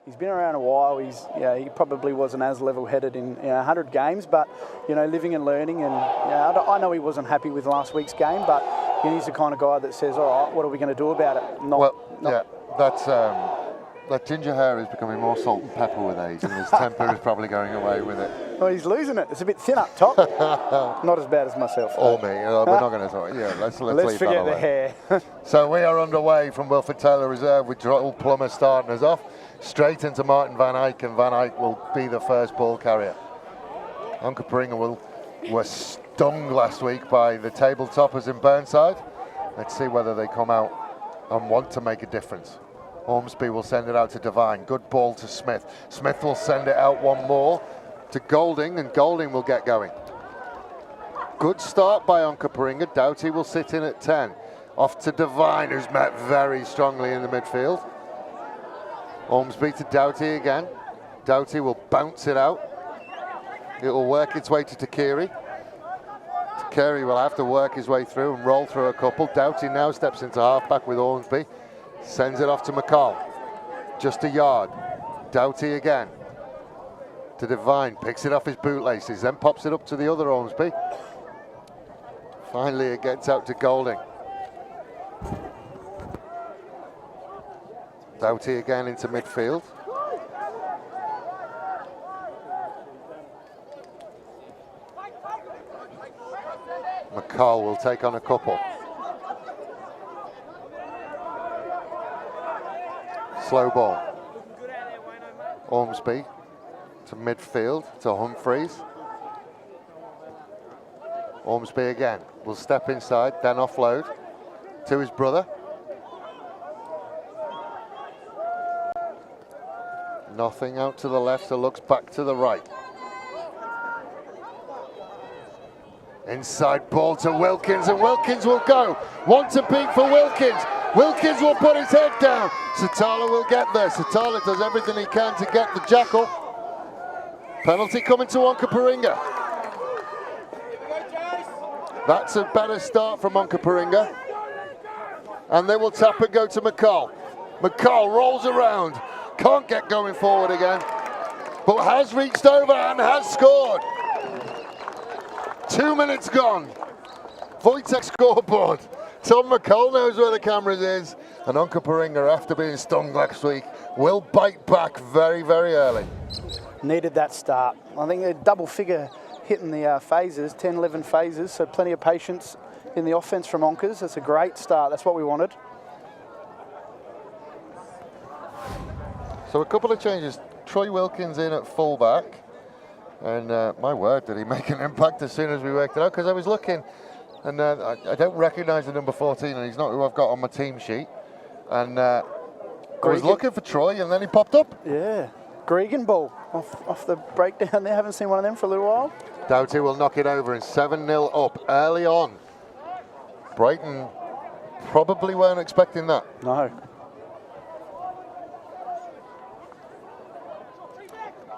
He's been around a while. He probably wasn't as level-headed in 100 games, but living and learning. And I know he wasn't happy with last week's game, but he's the kind of guy that says, "All right, what are we going to do about it?" That ginger hair is becoming more salt and pepper with age, and his temper is probably going away with it. Well, he's losing it. It's a bit thin up top. Not as bad as myself. Or me. We're not going to talk. Yeah, let's leave forget that the hair. So we are underway from Wilfred Taylor Reserve with Joel Plummer starting us off. Straight into Martin van Eyck, and Van Eyck will be the first ball carrier. Onkaparinga were stung last week by the table toppers in Burnside. Let's see whether they come out and want to make a difference. Ormsby will send it out to Devine. Good ball to Smith. Smith will send it out one more to Golding, and Golding will get going. Good start by Onkaparinga. Doughty will sit in at 10. Off to Devine, who's met very strongly in the midfield. Ormsby to Doughty again. Doughty will bounce it out. It will work its way to Takiri. Takiri will have to work his way through and roll through a couple. Doughty now steps into half-back with Ormsby. Sends it off to McCall. Just a yard. Doughty again. To Devine. Picks it off his bootlaces. Then pops it up to the other Ormsby. Finally it gets out to Golding. Doughty again into midfield. McCall will take on a couple. Slow ball. Ormsby to midfield to Humphreys. Ormsby again will step inside, then offload to his brother. Nothing out to the left, so looks back to the right. Inside ball to Wilkins, and Wilkins will go. Want to beat for Wilkins. Wilkins will put his head down. Satala will get there. Satala does everything he can to get the jackal. Penalty coming to Onkaparinga. That's a better start from Onkaparinga. And they will tap and go to McCall. McCall rolls around. Can't get going forward again. But has reached over and has scored. 2 minutes gone. Wojtek scoreboard. Tom McCall knows where the cameras is, and Onkaparinga, after being stung last week, will bite back very, very early. Needed that start. I think a double figure hitting the phases, 10, 11 phases, so plenty of patience in the offence from Onkers. That's a great start. That's what we wanted. So a couple of changes. Troy Wilkins in at fullback, and my word, did he make an impact as soon as we worked it out, because I was looking, and I don't recognise the number 14, and he's not who I've got on my team sheet. And I was looking for Troy, and then he popped up. Yeah, Gregan ball off the breakdown there. Haven't seen one of them for a little while. Doughty will knock it over, and 7-0 up early on. Brighton probably weren't expecting that. No.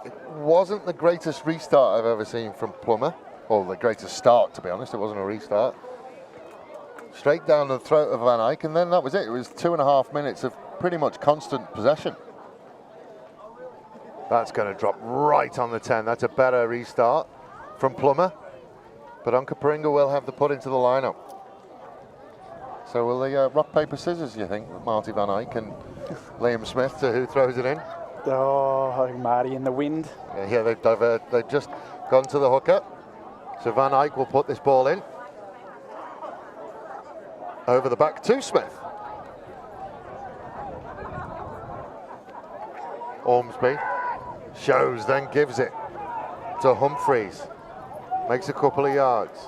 It wasn't the greatest restart I've ever seen from Plummer. Well, the greatest start, to be honest. It wasn't a restart. Straight down the throat of Van Eyck, and then that was it. It was 2.5 minutes of pretty much constant possession. That's going to drop right on the 10. That's a better restart from Plummer. But Onkaparinga will have to put into the lineup. So will they rock, paper, scissors, you think, with Marty Van Eyck and Liam Smith to who throws it in? Oh, Marty in the wind. Yeah, they've just gone to the hooker. So Van Eyck will put this ball in. Over the back to Smith. Ormsby shows, then gives it to Humphreys. Makes a couple of yards.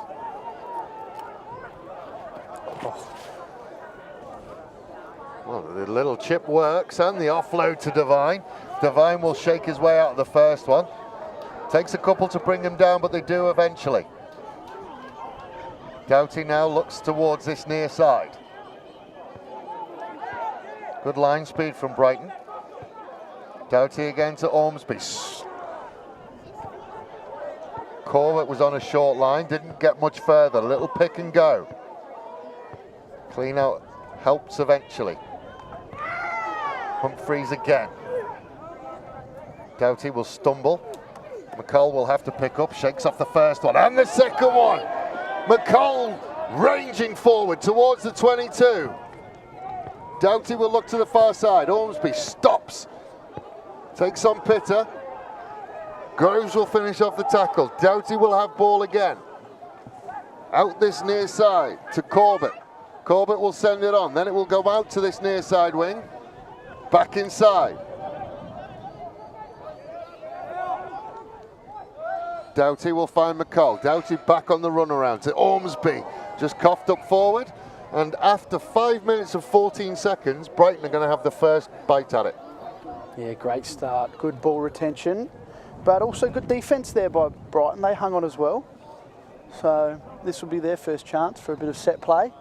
Oh. Well, the little chip works, and the offload to Devine. Devine will shake his way out of the first one. Takes a couple to bring them down, but they do eventually. Doughty now looks towards this near side. Good line speed from Brighton. Doughty again to Ormsby. Corbett was on a short line, didn't get much further. Little pick and go. Clean out helps eventually. Humphreys again. Doughty will stumble. McCall will have to pick up, shakes off the first one and the second one. McCall ranging forward towards the 22. Doughty will look to the far side. Ormsby stops, takes on Pitter. Groves will finish off the tackle. Doughty will have ball again. Out this near side to Corbett. Corbett will send it on. Then it will go out to this near side wing. Back inside. Doughty will find McCall. Doughty back on the run around to Ormsby. Just coughed up forward. And after 5 minutes and 14 seconds, Brighton are going to have the first bite at it. Yeah, great start. Good ball retention, but also good defence there by Brighton. They hung on as well. So this will be their first chance for a bit of set play.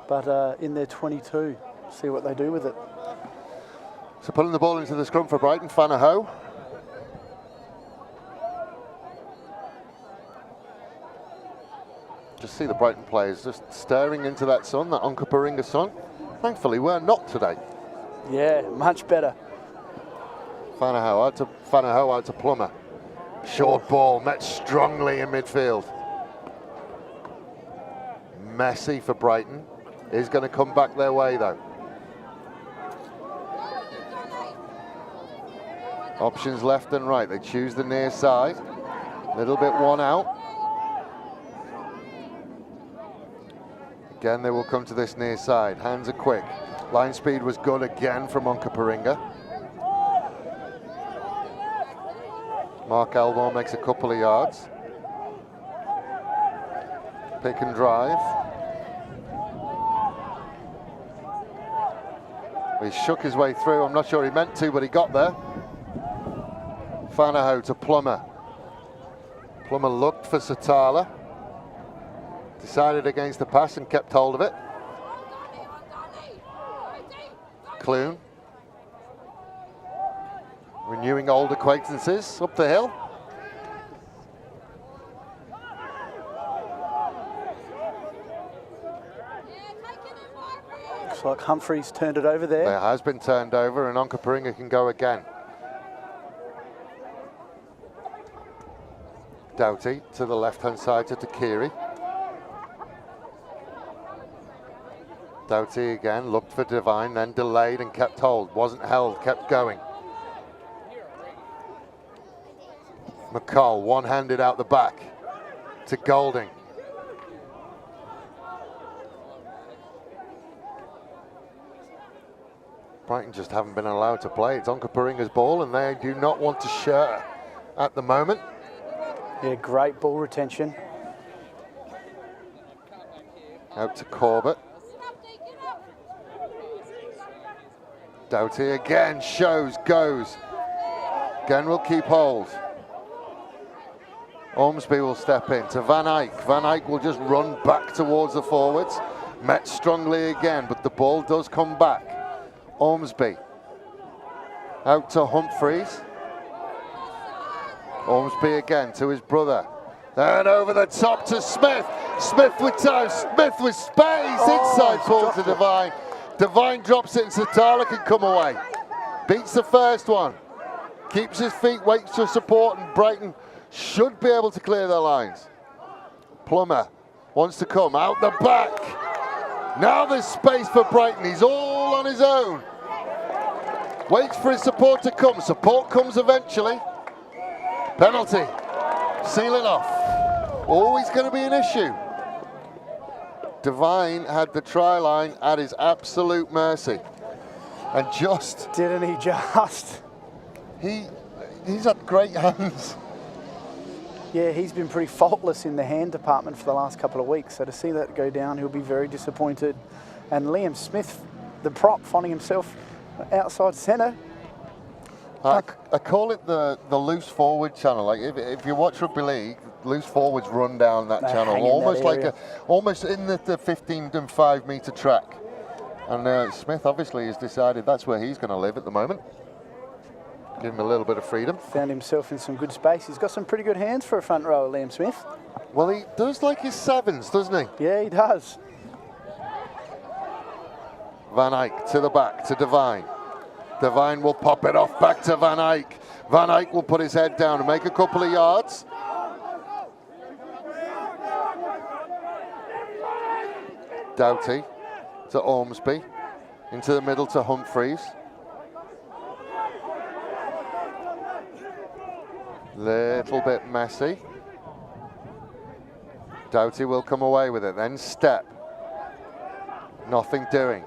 But in their 22, see what they do with it. So pulling the ball into the scrum for Brighton, Fanaho. Just see the Brighton players just staring into that sun, that Onkaparinga sun. Thankfully, we're not today. Yeah, much better. Fanaho out to Plummer. Short ball, met strongly in midfield. Messy for Brighton. Is going to come back their way though. Options left and right. They choose the near side. Little bit one out. Again, they will come to this near side. Hands are quick. Line speed was good again from Onkaparinga. Mark Elmore makes a couple of yards. Pick and drive. He shook his way through. I'm not sure he meant to, but he got there. Fanaho to Plummer. Plummer looked for Satala. Decided against the pass and kept hold of it. Clune. Renewing old acquaintances up the hill. Looks like Humphrey's turned it over there. It has been turned over and Onkaparinga can go again. Doughty to the left-hand side to Takiri. Doughty again, looked for Devine, then delayed and kept hold. Wasn't held, kept going. McCall, one-handed out the back to Golding. Brighton just haven't been allowed to play. It's Onkaparinga's ball and they do not want to share at the moment. Yeah, great ball retention. Out to Corbett. Doughty again, shows, goes. Again will keep hold. Ormsby will step in to Van Eyck. Van Eyck will just run back towards the forwards. Met strongly again, but the ball does come back. Ormsby. Out to Humphreys. Ormsby again to his brother. Then over the top to Smith. Smith with time, Smith with space. Inside ball to Devine. Devine drops it and Satala can come away. Beats the first one. Keeps his feet, waits for support, and Brighton should be able to clear their lines. Plummer wants to come out the back. Now there's space for Brighton. He's all on his own. Waits for his support to come. Support comes eventually. Penalty. Seal it off. Always going to be an issue. Devine had the try line at his absolute mercy. And just... Didn't he just? He's had great hands. Yeah, he's been pretty faultless in the hand department for the last couple of weeks. So to see that go down, he'll be very disappointed. And Liam Smith, the prop, finding himself outside centre. I call it the loose forward channel. Like if you watch rugby league, loose forwards run down that channel, almost in the 15 and 5 metre track. And Smith obviously has decided that's where he's going to live at the moment. Give him a little bit of freedom. Found himself in some good space. He's got some pretty good hands for a front rower, Liam Smith. Well, he does like his sevens, doesn't he? Yeah, he does. Van Eyck to the back to Devine. Devine will pop it off back to Van Eyck. Van Eyck will put his head down and make a couple of yards. Doughty to Ormsby, into the middle to Humphreys. Little bit messy. Doughty will come away with it, then step. Nothing doing.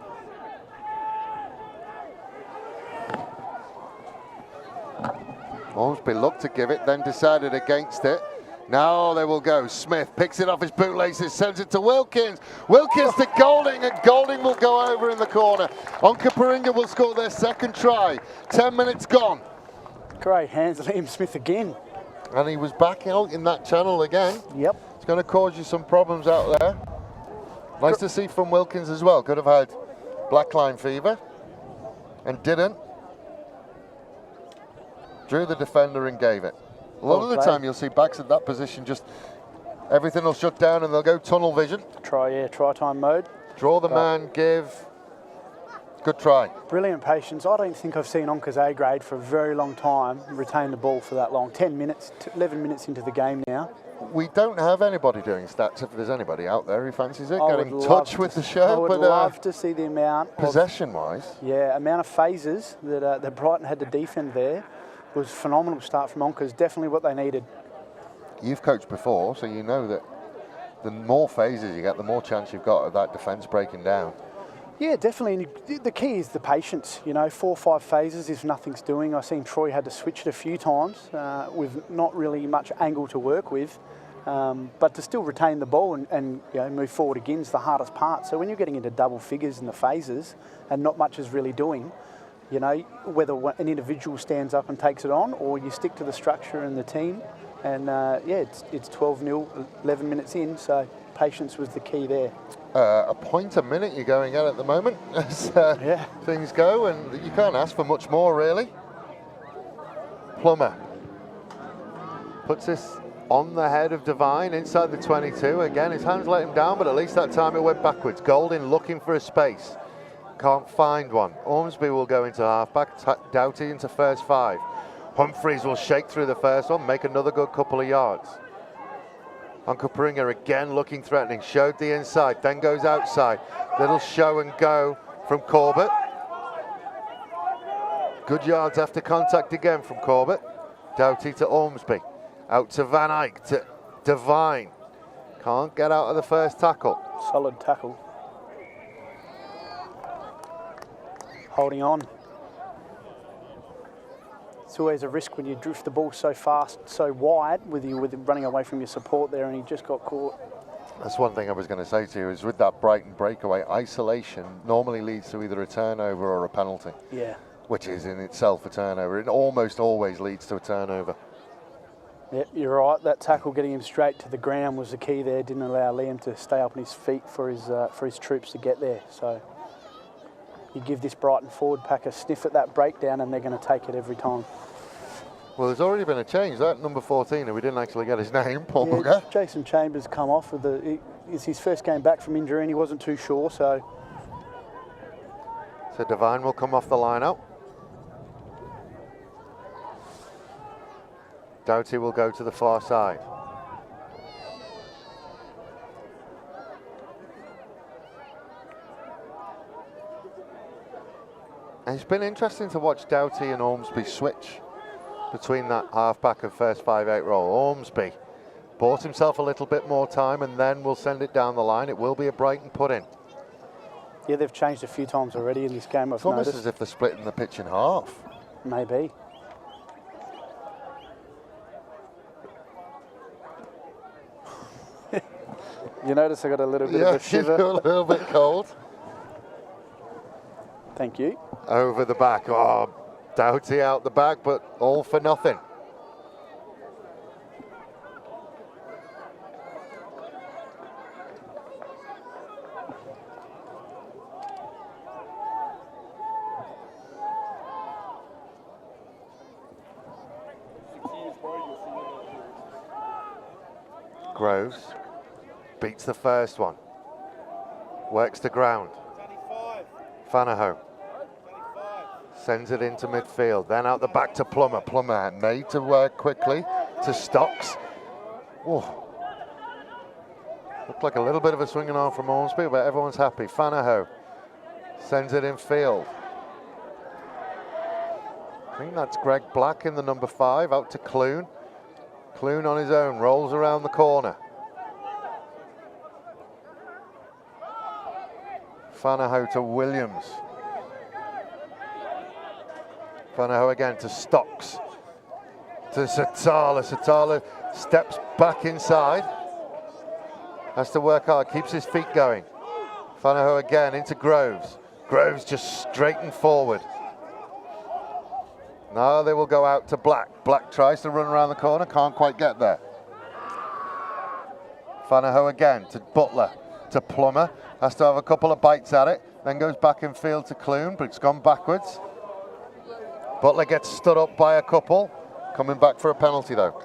Ormsby looked to give it, then decided against it. Now they will go. Smith picks it off his bootlaces, sends it to Wilkins. Wilkins to Golding, and Golding will go over in the corner. Onkaparinga will score their second try. 10 minutes gone. Great hands, Liam Smith again. And he was back out in that channel again. Yep. It's going to cause you some problems out there. Nice to see from Wilkins as well. Could have had blackline fever and didn't. Drew the defender and gave it. A lot of the time you'll see backs at that position, just everything will shut down and they'll go tunnel vision. Try time mode. Draw the man, give. Good try. Brilliant patience. I don't think I've seen Onka's A grade for a very long time retain the ball for that long. 10 minutes, 11 minutes into the game now. We don't have anybody doing stats. If there's anybody out there who fancies it, get in touch with the show. I would love to see the amount possession-wise. Yeah, amount of phases that Brighton had to defend there was phenomenal start from Onka's. Definitely what they needed. You've coached before, so you know that the more phases you get, the more chance you've got of that defence breaking down. Yeah, definitely. And the key is the patience. You know, 4 or 5 phases if nothing's doing. I've seen Troy had to switch it a few times with not really much angle to work with. But to still retain the ball and you know, move forward again is the hardest part. So when you're getting into double figures in the phases and not much is really doing, you know, whether an individual stands up and takes it on or you stick to the structure and the team. And yeah, it's 12-0, 11 minutes in, so patience was the key there. A point a minute you're going at the moment as yeah. Things go, and you can't ask for much more really. Plummer puts this on the head of Devine inside the 22. Again, his hands let him down, but at least that time it went backwards. Golding looking for a space. Can't find one. Ormsby will go into halfback, Doughty into first 5. Humphreys will shake through the first one, make another good couple of yards. Onkaparinga again looking threatening, showed the inside, then goes outside. Little show and go from Corbett. Good yards after contact again from Corbett. Doughty to Ormsby. Out to Van Eyck, to Devine. Can't get out of the first tackle. Solid tackle. Holding on. It's always a risk when you drift the ball so fast, so wide, with you running away from your support there, and he just got caught. That's one thing I was going to say to you, is with that Brighton breakaway, isolation normally leads to either a turnover or a penalty. Yeah. Which is in itself a turnover. It almost always leads to a turnover. Yep, you're right. That tackle getting him straight to the ground was the key there. Didn't allow Liam to stay up on his feet for his troops to get there. So you give this Brighton forward pack a sniff at that breakdown and they're going to take it every time. Well, there's already been a change. That number 14, and we didn't actually get his name, Paul Bugger. Jason Chambers come off with it's his first game back from injury and he wasn't too sure. So Devine will come off the line out. Doughty will go to the far side. And it's been interesting to watch Doughty and Ormsby switch between that half-back and first 5-8 role. Ormsby bought himself a little bit more time and then will send it down the line. It will be a Brighton put-in. Yeah, they've changed a few times already in this game, I've noticed. It's almost as if they're splitting the pitch in half. Maybe. You notice I got a little bit of a shiver. A little bit cold. Thank you. Over the back. Oh, Doughty out the back, but all for nothing. Groves beats the first one. Works the ground. Fanaho. Sends it into midfield. Then out the back to Plummer. Plummer made to work quickly to Stocks. Oh. Looked like a little bit of a swinging arm from Ormsby, but everyone's happy. Fanaho sends it in field. I think that's Greg Black in the number 5, out to Clune. Clune on his own, rolls around the corner. Fanaho to Williams. Fanaho again to Stocks. To Satala. Satala steps back inside. Has to work hard, keeps his feet going. Fanaho again into Groves. Groves just straightened forward. Now they will go out to Black. Black tries to run around the corner, can't quite get there. Fanaho again to Butler, to Plummer. Has to have a couple of bites at it, then goes back in field to Clune, but it's gone backwards. Butler gets stood up by a couple, coming back for a penalty though.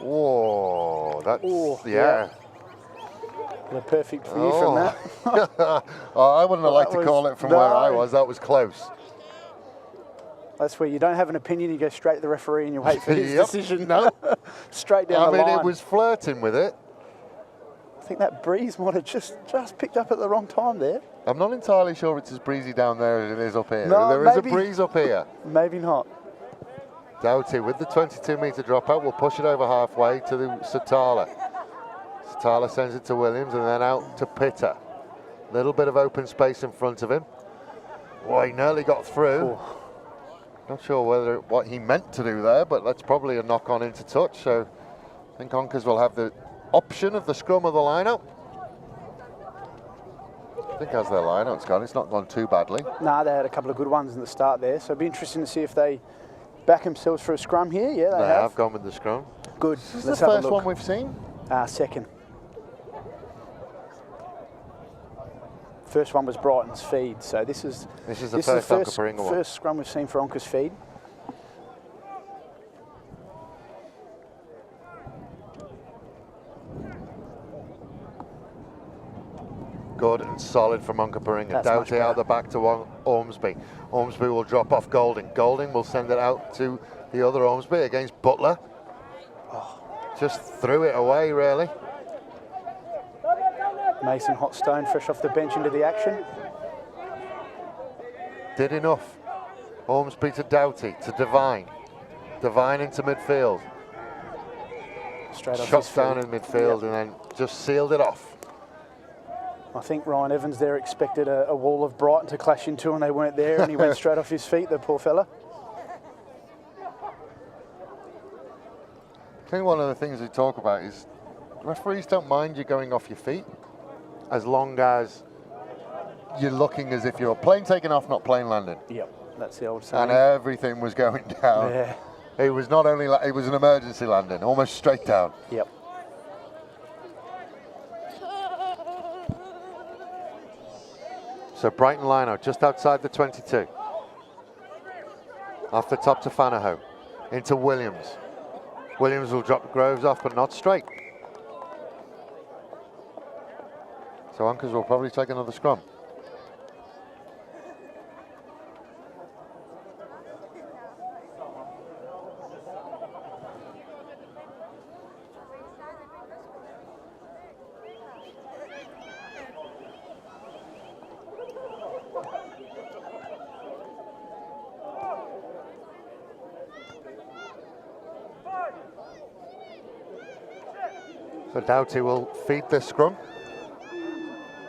Whoa, that's, yeah. The perfect view from that. Oh, I wouldn't have liked to call it from where I was. That was close. That's where you don't have an opinion, you go straight to the referee and you wait for his decision. No. Straight down the line. I mean, it was flirting with it. I think that breeze might have just picked up at the wrong time there. I'm not entirely sure it's as breezy down there as it is up here. No, there is a breeze up here. Maybe not. Doughty with the 22-metre dropout will push it over halfway to the Satala. Satala sends it to Williams and then out to Pitter. Little bit of open space in front of him. Boy, he nearly got through. Ooh. Not sure what he meant to do there, but that's probably a knock on into touch. So I think Onkers will have the option of the scrum of the lineup. I think as their lineup's gone, it's not gone too badly. Nah, they had a couple of good ones in the start there, so it'd be interesting to see if they back themselves for a scrum here. Yeah, they have. I've gone with the scrum. Good. Is this the first one we've seen? Second. First one was Brighton's feed, so this is the first scrum we've seen for Onka's feed. Good and solid from Onkaparinga. Doughty out the back to Ormsby. Ormsby will drop off Golding. Golding will send it out to the other Ormsby against Butler. Oh. Just threw it away, really. Mason Hotstone fresh off the bench into the action. Did enough. Ormsby to Doughty, to Devine. Devine into midfield. Straight off Shot down in midfield and then just sealed it off. I think Ryan Evans there expected a wall of Brighton to clash into and they weren't there and he went straight off his feet, the poor fella. I think one of the things we talk about is referees don't mind you going off your feet as long as you're looking as if you're plane taking off, not plane landing. Yep, that's the old saying. And everything was going down. Yeah. It was not only, it was an emergency landing, almost straight down. Yep. So Brighton line-out just outside the 22. Off the top to Fanaho. Into Williams. Williams will drop Groves off, but not straight. So Onkers will probably take another scrum. So Doughty will feed the scrum.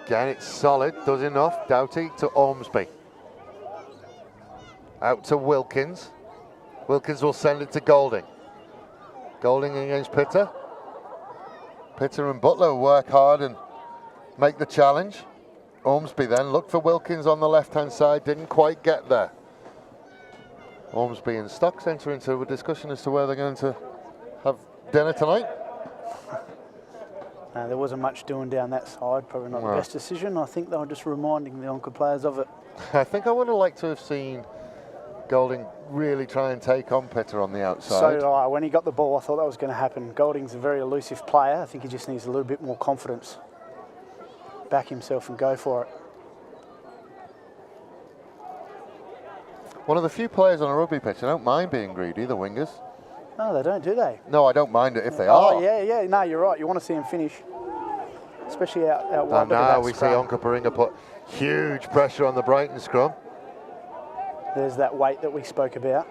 Again, it's solid, does enough. Doughty to Ormsby. Out to Wilkins. Wilkins will send it to Golding. Golding against Pitter. Pitter and Butler work hard and make the challenge. Ormsby then looked for Wilkins on the left-hand side, didn't quite get there. Ormsby and Stocks enter into a discussion as to where they're going to have dinner tonight. There wasn't much doing down that side, probably not the best decision. I think they were just reminding the Onka players of it. I think I would have liked to have seen Golding really try and take on Pitter on the outside. So did I. When he got the ball, I thought that was going to happen. Golding's a very elusive player. I think he just needs a little bit more confidence. Back himself and go for it. One of the few players on a rugby pitch I don't mind being greedy, the wingers. No, they don't, do they? No, I don't mind it if they are. Oh, yeah. No, you're right. You want to see him finish. Especially out wide. And now we see Onkaparinga put huge pressure on the Brighton scrum. There's that weight that we spoke about.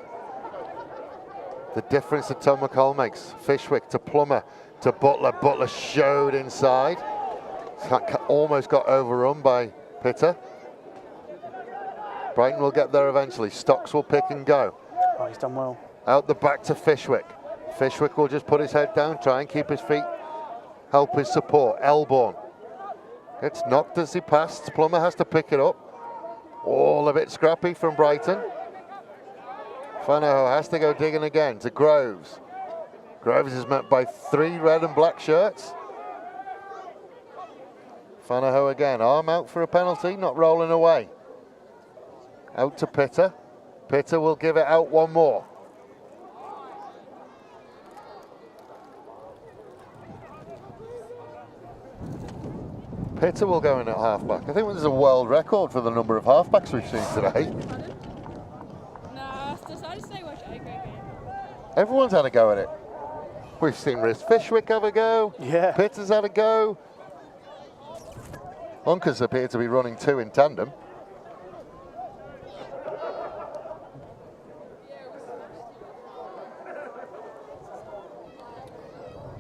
The difference that Tom McCall makes. Fishwick to Plummer to Butler. Butler showed inside. Almost got overrun by Pitter. Brighton will get there eventually. Stocks will pick and go. Oh, he's done well. Out the back to Fishwick. Fishwick will just put his head down, try and keep his feet, help his support. Elborn gets knocked as he passed. Plummer has to pick it up. All a bit scrappy from Brighton. Fanaho has to go digging again to Groves. Groves is met by 3 red and black shirts. Fanaho again, arm out for a penalty, not rolling away. Out to Pitter. Pitter will give it out one more. Pitter will go in at halfback. I think this is a world record for the number of halfbacks we've seen today. No, I decided to stay watch A-grade game. Everyone's had a go at it. We've seen Rhys Fishwick have a go. Yeah. Pitter's had a go. Unkers appear to be running 2 in tandem.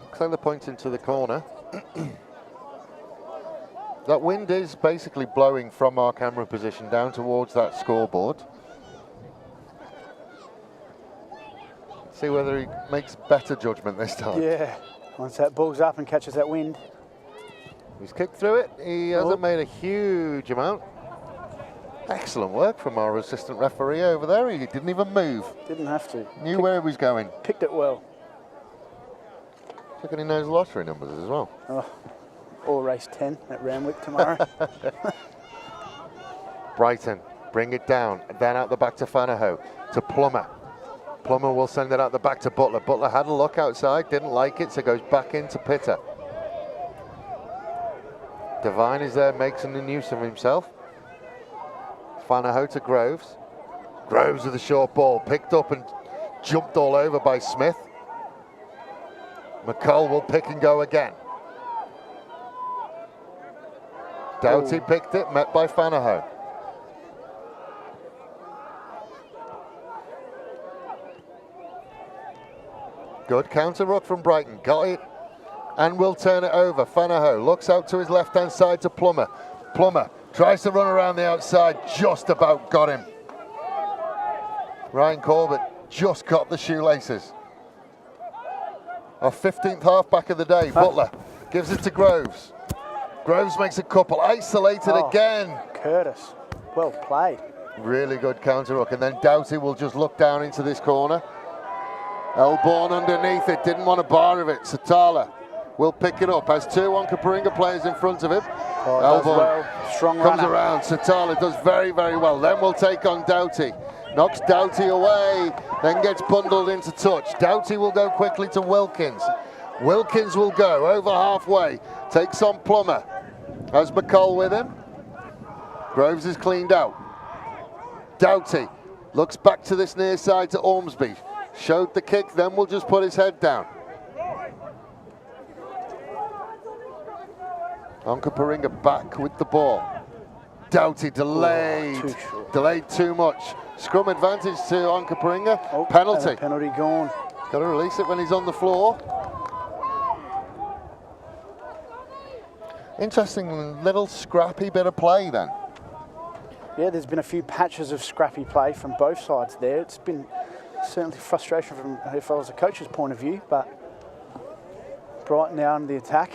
Looks like they're pointing to the corner. That wind is basically blowing from our camera position down towards that scoreboard. See whether he makes better judgment this time. Yeah, once that ball's up and catches that wind. He's kicked through it. He hasn't made a huge amount. Excellent work from our assistant referee over there. He didn't even move. Didn't have to. Knew where he was going. Picked it well. Looking, he knows lottery numbers as well. Oh, or race 10 at Randwick tomorrow. Brighton, bring it down. Then out the back to Fanaho, to Plummer. Plummer will send it out the back to Butler. Butler had a look outside, didn't like it, so goes back into Pitter. Devine is there, makes an use of himself. Fanaho to Groves. Groves with a short ball, picked up and jumped all over by Smith. McCall will pick and go again. Doughty picked it, met by Fanaho. Good counter ruck from Brighton, got it and will turn it over. Fanaho looks out to his left-hand side to Plummer. Plummer tries to run around the outside, just about got him. Ryan Corbett just got the shoelaces. Our 15th halfback of the day, Butler gives it to Groves. Groves makes a couple, isolated again. Curtis, well played. Really good counter hook, and then Doughty will just look down into this corner. Elborn underneath it, didn't want a bar of it. Satala will pick it up, has 2 Onkaparinga players in front of him. Elborn well. Strong comes runner. around, Satala does very, very well. Then we'll take on Doughty. Knocks Doughty away, then gets bundled into touch. Doughty will go quickly to Wilkins. Wilkins will go over halfway, takes on Plummer. Has McCall with him. Groves is cleaned out. Doughty looks back to this near side to Ormsby. Showed the kick, then will just put his head down. Onkaparinga back with the ball. Doughty delayed. Delayed too much. Scrum advantage to Onkaparinga. Penalty. Penalty gone. Got to release it when he's on the floor. Interesting little scrappy bit of play then. Yeah, there's been a few patches of scrappy play from both sides there. It's been certainly frustration from if I was a coach's point of view, but Brighton now in the attack,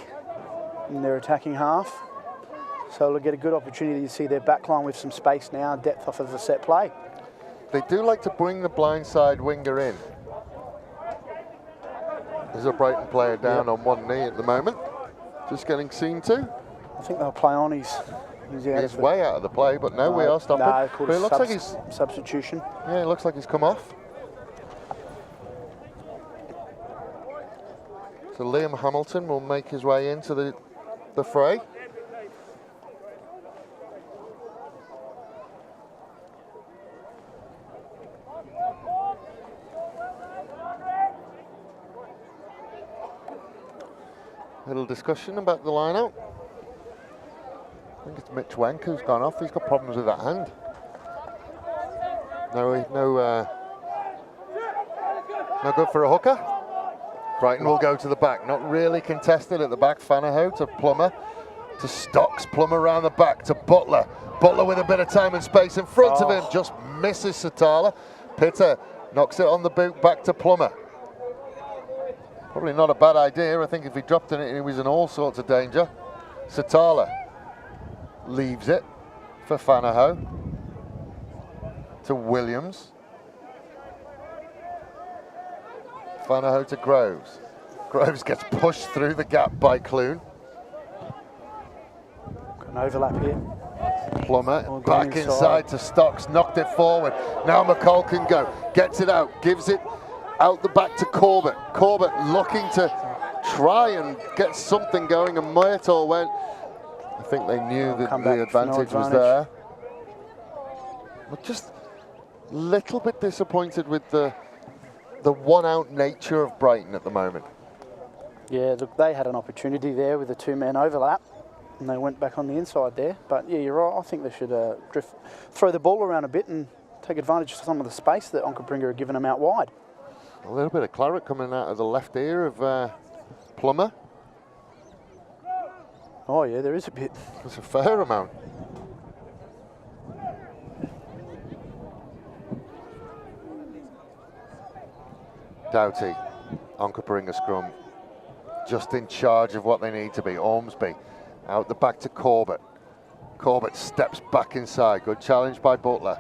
in their attacking half. So they'll get a good opportunity to see their backline with some space now, depth off of a set play. They do like to bring the blindside winger in. There's a Brighton player down on one knee at the moment. just getting seen to. I think they'll play on. He's He's way out of the play, but no, we are stopping. No, but it looks like he's substitution. Yeah, it looks like he's come off. So Liam Hamilton will make his way into the fray. Little discussion about the line-out. I think it's Mitch Wenk who's gone off. He's got problems with that hand. No good for a hooker. Brighton will go to the back. Not really contested at the back. Fanaho to Plummer, to Stocks. Plummer around the back to Butler. Butler with a bit of time and space in front of him. Just misses Satala. Pitter knocks it on the boot back to Plummer. Probably not a bad idea. I think if he dropped it, he was in all sorts of danger. Satala leaves it for Fanaho to Williams. Fanaho to Groves. Groves gets pushed through the gap by Clune. Got an overlap here. Plummer back inside to Stocks, knocked it forward. Now McCall can go, gets it out, gives it out the back to Corbett. Corbett looking to try and get something going, and Myrtle went. I think they knew that the advantage was there. But just a little bit disappointed with the one-out nature of Brighton at the moment. Yeah, look, they had an opportunity there with a two-man overlap, and they went back on the inside there. But yeah, you're right. I think they should throw the ball around a bit and take advantage of some of the space that Onkaparinga are giving them out wide. A little bit of claret coming out of the left ear of Plummer. Oh yeah, there is a bit. There's a fair amount. Doughty, Onkaparinga scrum, just in charge of what they need to be. Ormsby out the back to Corbett. Corbett steps back inside. Good challenge by Butler.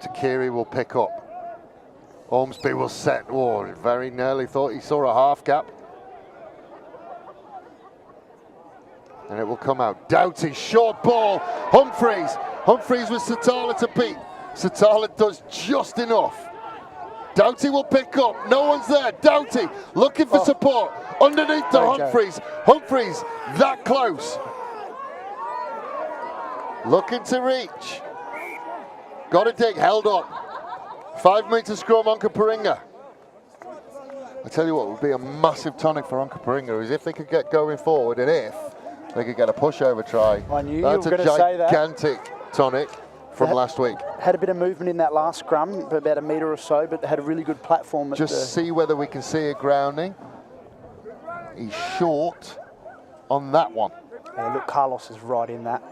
Takiri will pick up. Ormsby will set. Oh, very nearly thought he saw a half gap. And it will come out. Doughty, short ball. Humphreys. Humphreys with Satala to beat. Satala does just enough. Doughty will pick up. No one's there. Doughty looking for support. Underneath to Humphreys. Humphreys that close. Looking to reach. Got to dig. Held up. 5 metre scrum, Onkaparinga. I tell you what would be a massive tonic for Onkaparinga is if they could get going forward, and if they could get a pushover try. I knew That's you were going to say that. Gigantic tonic from last week. Had a bit of movement in that last scrum, about a metre or so, but they had a really good platform. Just see whether we can see a grounding. He's short on that one. Yeah, look, Carlos is right in that.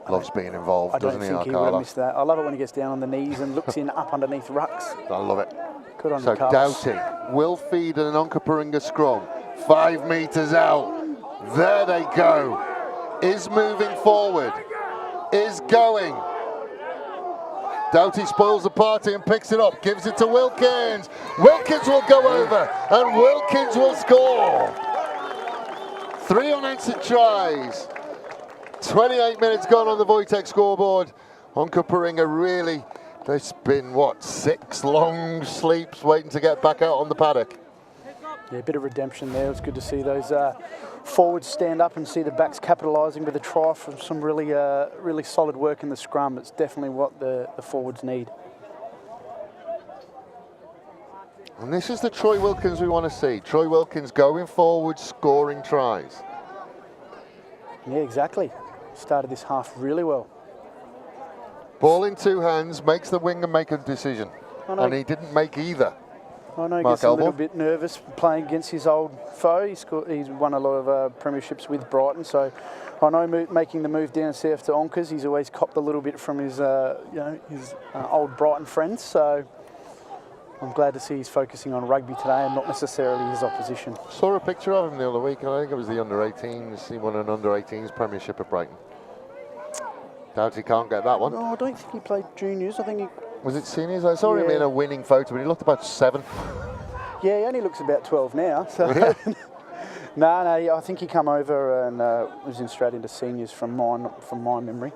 Loves being involved, doesn't he? I don't think he would have missed that. I love it when he gets down on the knees and looks in up underneath rucks. I love it. Good on you, Carlos. Doughty will feed an Onkaparinga scrum. 5 metres out. There they go. Is moving forward. Is going. Doughty spoils the party and picks it up. Gives it to Wilkins. Wilkins will go over. And Wilkins will score. 3 unanswered tries. 28 minutes gone on the Wojtek scoreboard. Onkaparinga really, there's been, what, 6 long sleeps waiting to get back out on the paddock. Yeah, a bit of redemption there. It was good to see those forwards stand up and see the backs capitalising with a try from some really really solid work in the scrum. It's definitely what the forwards need. And this is the Troy Wilkins we want to see. Troy Wilkins going forward, scoring tries. Yeah, exactly. Started this half really well. Ball in 2 hands, makes the winger make a decision. And he didn't make either. I know he gets a little bit nervous playing against his old foe. He's won a lot of premierships with Brighton, so I know making the move down south to Onkers, he's always copped a little bit from his old Brighton friends. So I'm glad to see he's focusing on rugby today and not necessarily his opposition. Saw a picture of him the other week, and I think it was the under-18s. He won an under-18s premiership at Brighton. Doubt he can't get that one. No, I don't think he played juniors. I think he... Was it seniors? I saw him in a winning photo, but he looked about 7. Yeah, he only looks about 12 now. So No, I think he come over and was in straight into seniors from my memory.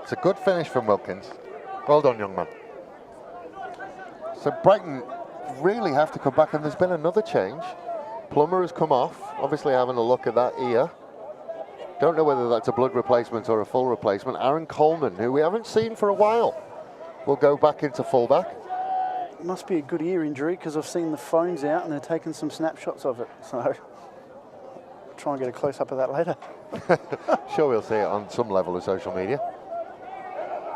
It's a good finish from Wilkins. Well done, young man. So Brighton really have to come back, and there's been another change. Plummer has come off, obviously having a look at that ear. Don't know whether that's a blood replacement or a full replacement. Aaron Coleman, who we haven't seen for a while, will go back into fullback. It must be a good ear injury because I've seen the phones out and they're taking some snapshots of it. So I'll try and get a close-up of that later. Sure, we'll see it on some level of social media.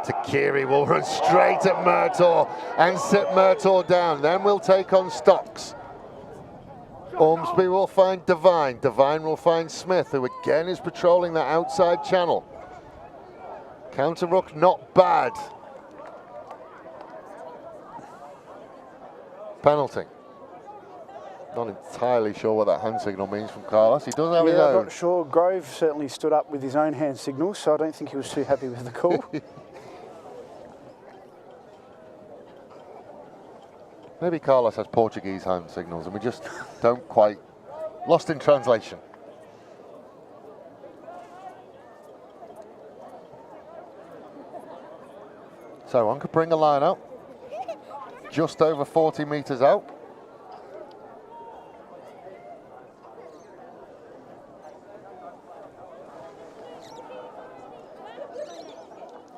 Takiri will run straight at Murtaugh and sit Murtaugh down. Then we'll take on Stocks. Ormsby will find Devine. Devine will find Smith, who again is patrolling the outside channel. Counter ruck, not bad. Penalty. Not entirely sure what that hand signal means from Carlos. He does have his own. I'm not sure. Grove certainly stood up with his own hand signals, so I don't think he was too happy with the call. Maybe Carlos has Portuguese hand signals and we just don't quite, lost in translation. So Onkaparinga line out, just over 40 metres out.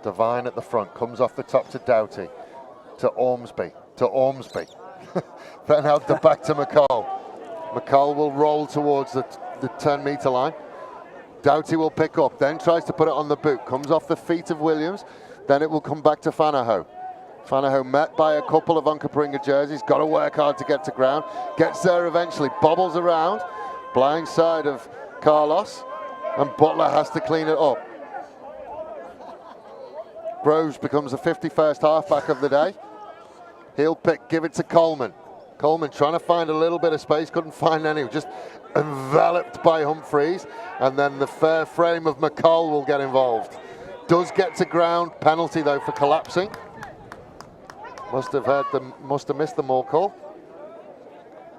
Devine at the front, comes off the top to Doughty, to Ormsby. Then out the back to McCall. McCall will roll towards the 10-metre line. Doughty will pick up, then tries to put it on the boot. Comes off the feet of Williams. Then it will come back to Fanaho. Fanaho met by a couple of Onkaparinga jerseys. Got to work hard to get to ground. Gets there eventually. Bobbles around. Blind side of Carlos. And Butler has to clean it up. Groves becomes the 51st halfback of the day. He'll give it to Coleman. Coleman trying to find a little bit of space, couldn't find any, just enveloped by Humphreys. And then the fair frame of McCall will get involved. Does get to ground, penalty though for collapsing. Must have missed the maul call.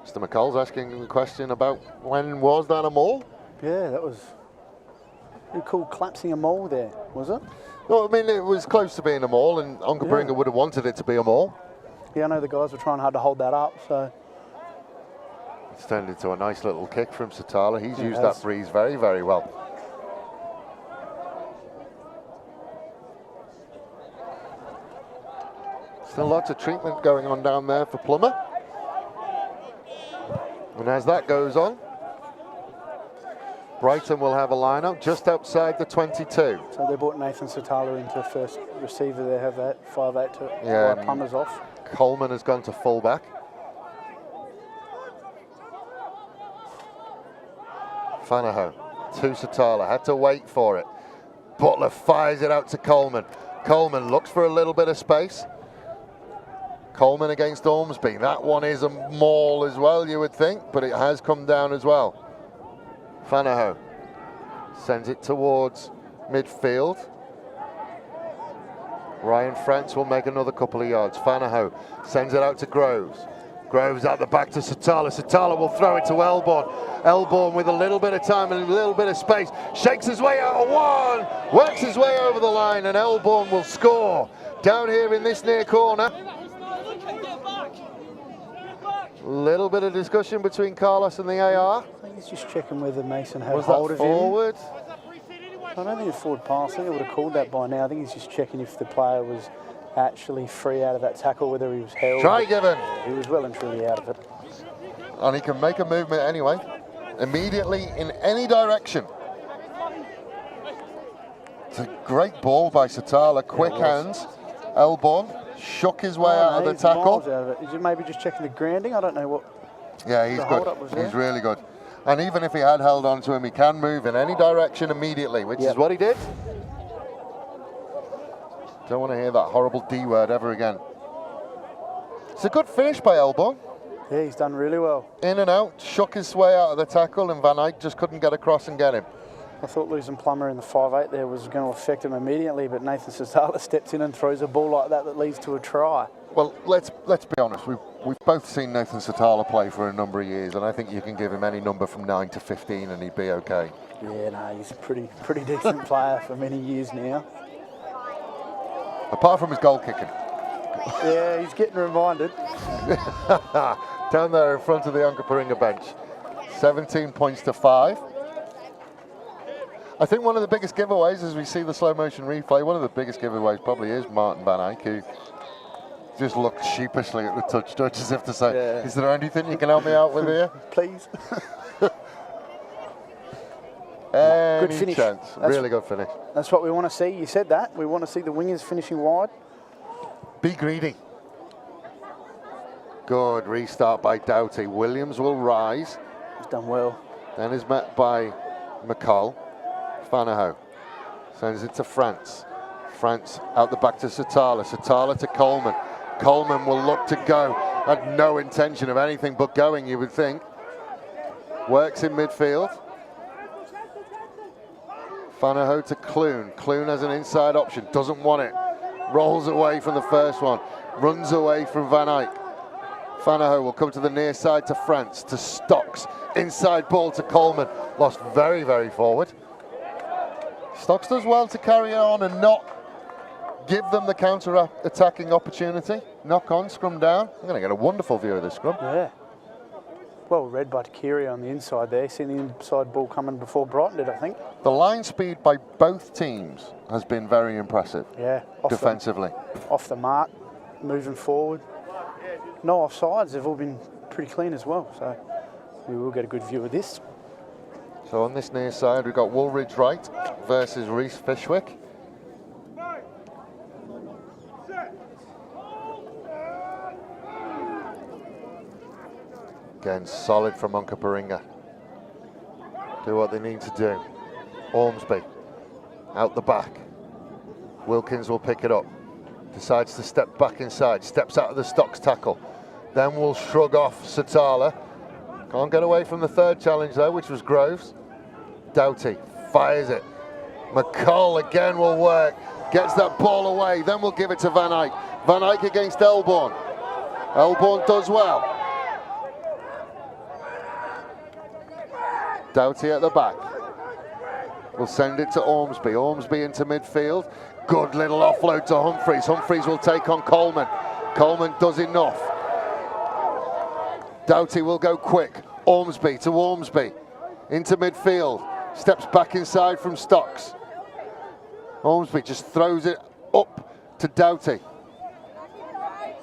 Mr. McCall's asking the question about when was that a maul? Yeah, that was, you called collapsing a maul there, was it? Well, I mean, it was close to being a maul, and Onkaparinga would have wanted it to be a maul. Yeah, I know the guys were trying hard to hold that up, so. It's turned into a nice little kick from Satala. He's used that breeze very, very well. Still lots of treatment going on down there for Plummer. And as that goes on, Brighton will have a line-up just outside the 22. So they brought Nathan Satala into first receiver. They have that 5'8" to Plummer's off. Coleman has gone to fullback. Fanaho to Satala, had to wait for it. Butler fires it out to Coleman. Coleman looks for a little bit of space. Coleman against Ormsby. That one is a maul as well, you would think, but it has come down as well. Fanaho sends it towards midfield. Ryan France will make another couple of yards. Fanaho sends it out to Groves. Groves out the back to Satala. Satala will throw it to Elborn. Elborn with a little bit of time and a little bit of space. Shakes his way out of one. Works his way over the line, and Elborn will score down here in this near corner. Little bit of discussion between Carlos and the AR. I think he's just checking whether Mason had hold of him. Forward? I don't think it's forward pass. I think I would have called that by now. I think he's just checking if the player was actually free out of that tackle, whether he was held. Try given. He was well and truly out of it. And he can make a movement anyway, immediately in any direction. It's a great ball by Satala, quick hands. Elborn shook his way out of the tackle. Out of it. Is he maybe just checking the grounding? I don't know what. Yeah, he's good. He's really good. And even if he had held on to him, he can move in any direction immediately, which is what he did. Don't want to hear that horrible D word ever again. It's a good finish by Elborn. Yeah, he's done really well. In and out, shook his way out of the tackle, and Van Eyck just couldn't get across and get him. I thought losing Plummer in the 5'8" there was going to affect him immediately, but Nathan Satala steps in and throws a ball like that leads to a try. Well, let's be honest. We've both seen Nathan Satala play for a number of years, and I think you can give him any number from 9 to 15 and he'd be okay. Yeah, no, he's a pretty decent player for many years now. Apart from his goal kicking. Yeah, he's getting reminded. Down there in front of the Onkaparinga bench. 17 points to 5. I think one of the biggest giveaways, as we see the slow motion replay, one of the biggest giveaways probably is Martin van Eyck, who just looked sheepishly at the touch judge as if to say, is there anything you can help me out with here? Please. Any good finish. Chance. Really good finish. That's what we want to see. You said that. We want to see the wingers finishing wide. Be greedy. Good restart by Doughty. Williams will rise. He's done well. Then is met by McCall. Fanaho sends it to France. France out the back to Satala. Satala to Coleman. Coleman will look to go. Had no intention of anything but going, you would think. Works in midfield. Fanaho to Clune. Clune has an inside option. Doesn't want it. Rolls away from the first one. Runs away from Van Eyck. Fanaho will come to the near side to France. To Stocks. Inside ball to Coleman. Lost very, very forward. Stocks does well to carry on and not give them the counter-attacking opportunity. Knock on, scrum down. I'm going to get a wonderful view of this scrum. Yeah. Well read by Takiri on the inside there. Seen the inside ball coming before Brighton did, I think. The line speed by both teams has been very impressive. Yeah. Defensively. Off the mark, moving forward. No offsides. They've all been pretty clean as well. So we will get a good view of this. So on this near side, we've got Woolridge Wright versus Reese Fishwick. Again, solid from Onkaparinga. Do what they need to do. Ormsby, out the back. Wilkins will pick it up. Decides to step back inside. Steps out of the Stocks tackle. Then will shrug off Satala. Can't get away from the third challenge though, which was Groves. Doughty fires it. McCall again will work. Gets that ball away. Then we'll give it to Van Eyck. Van Eyck against Elborn. Elborn does well. Doughty at the back. We'll send it to Ormsby. Ormsby into midfield. Good little offload to Humphreys. Humphreys will take on Coleman. Coleman does enough. Doughty will go quick. Ormsby to Ormsby. Into midfield. Steps back inside from Stocks. Ormsby just throws it up to Doughty.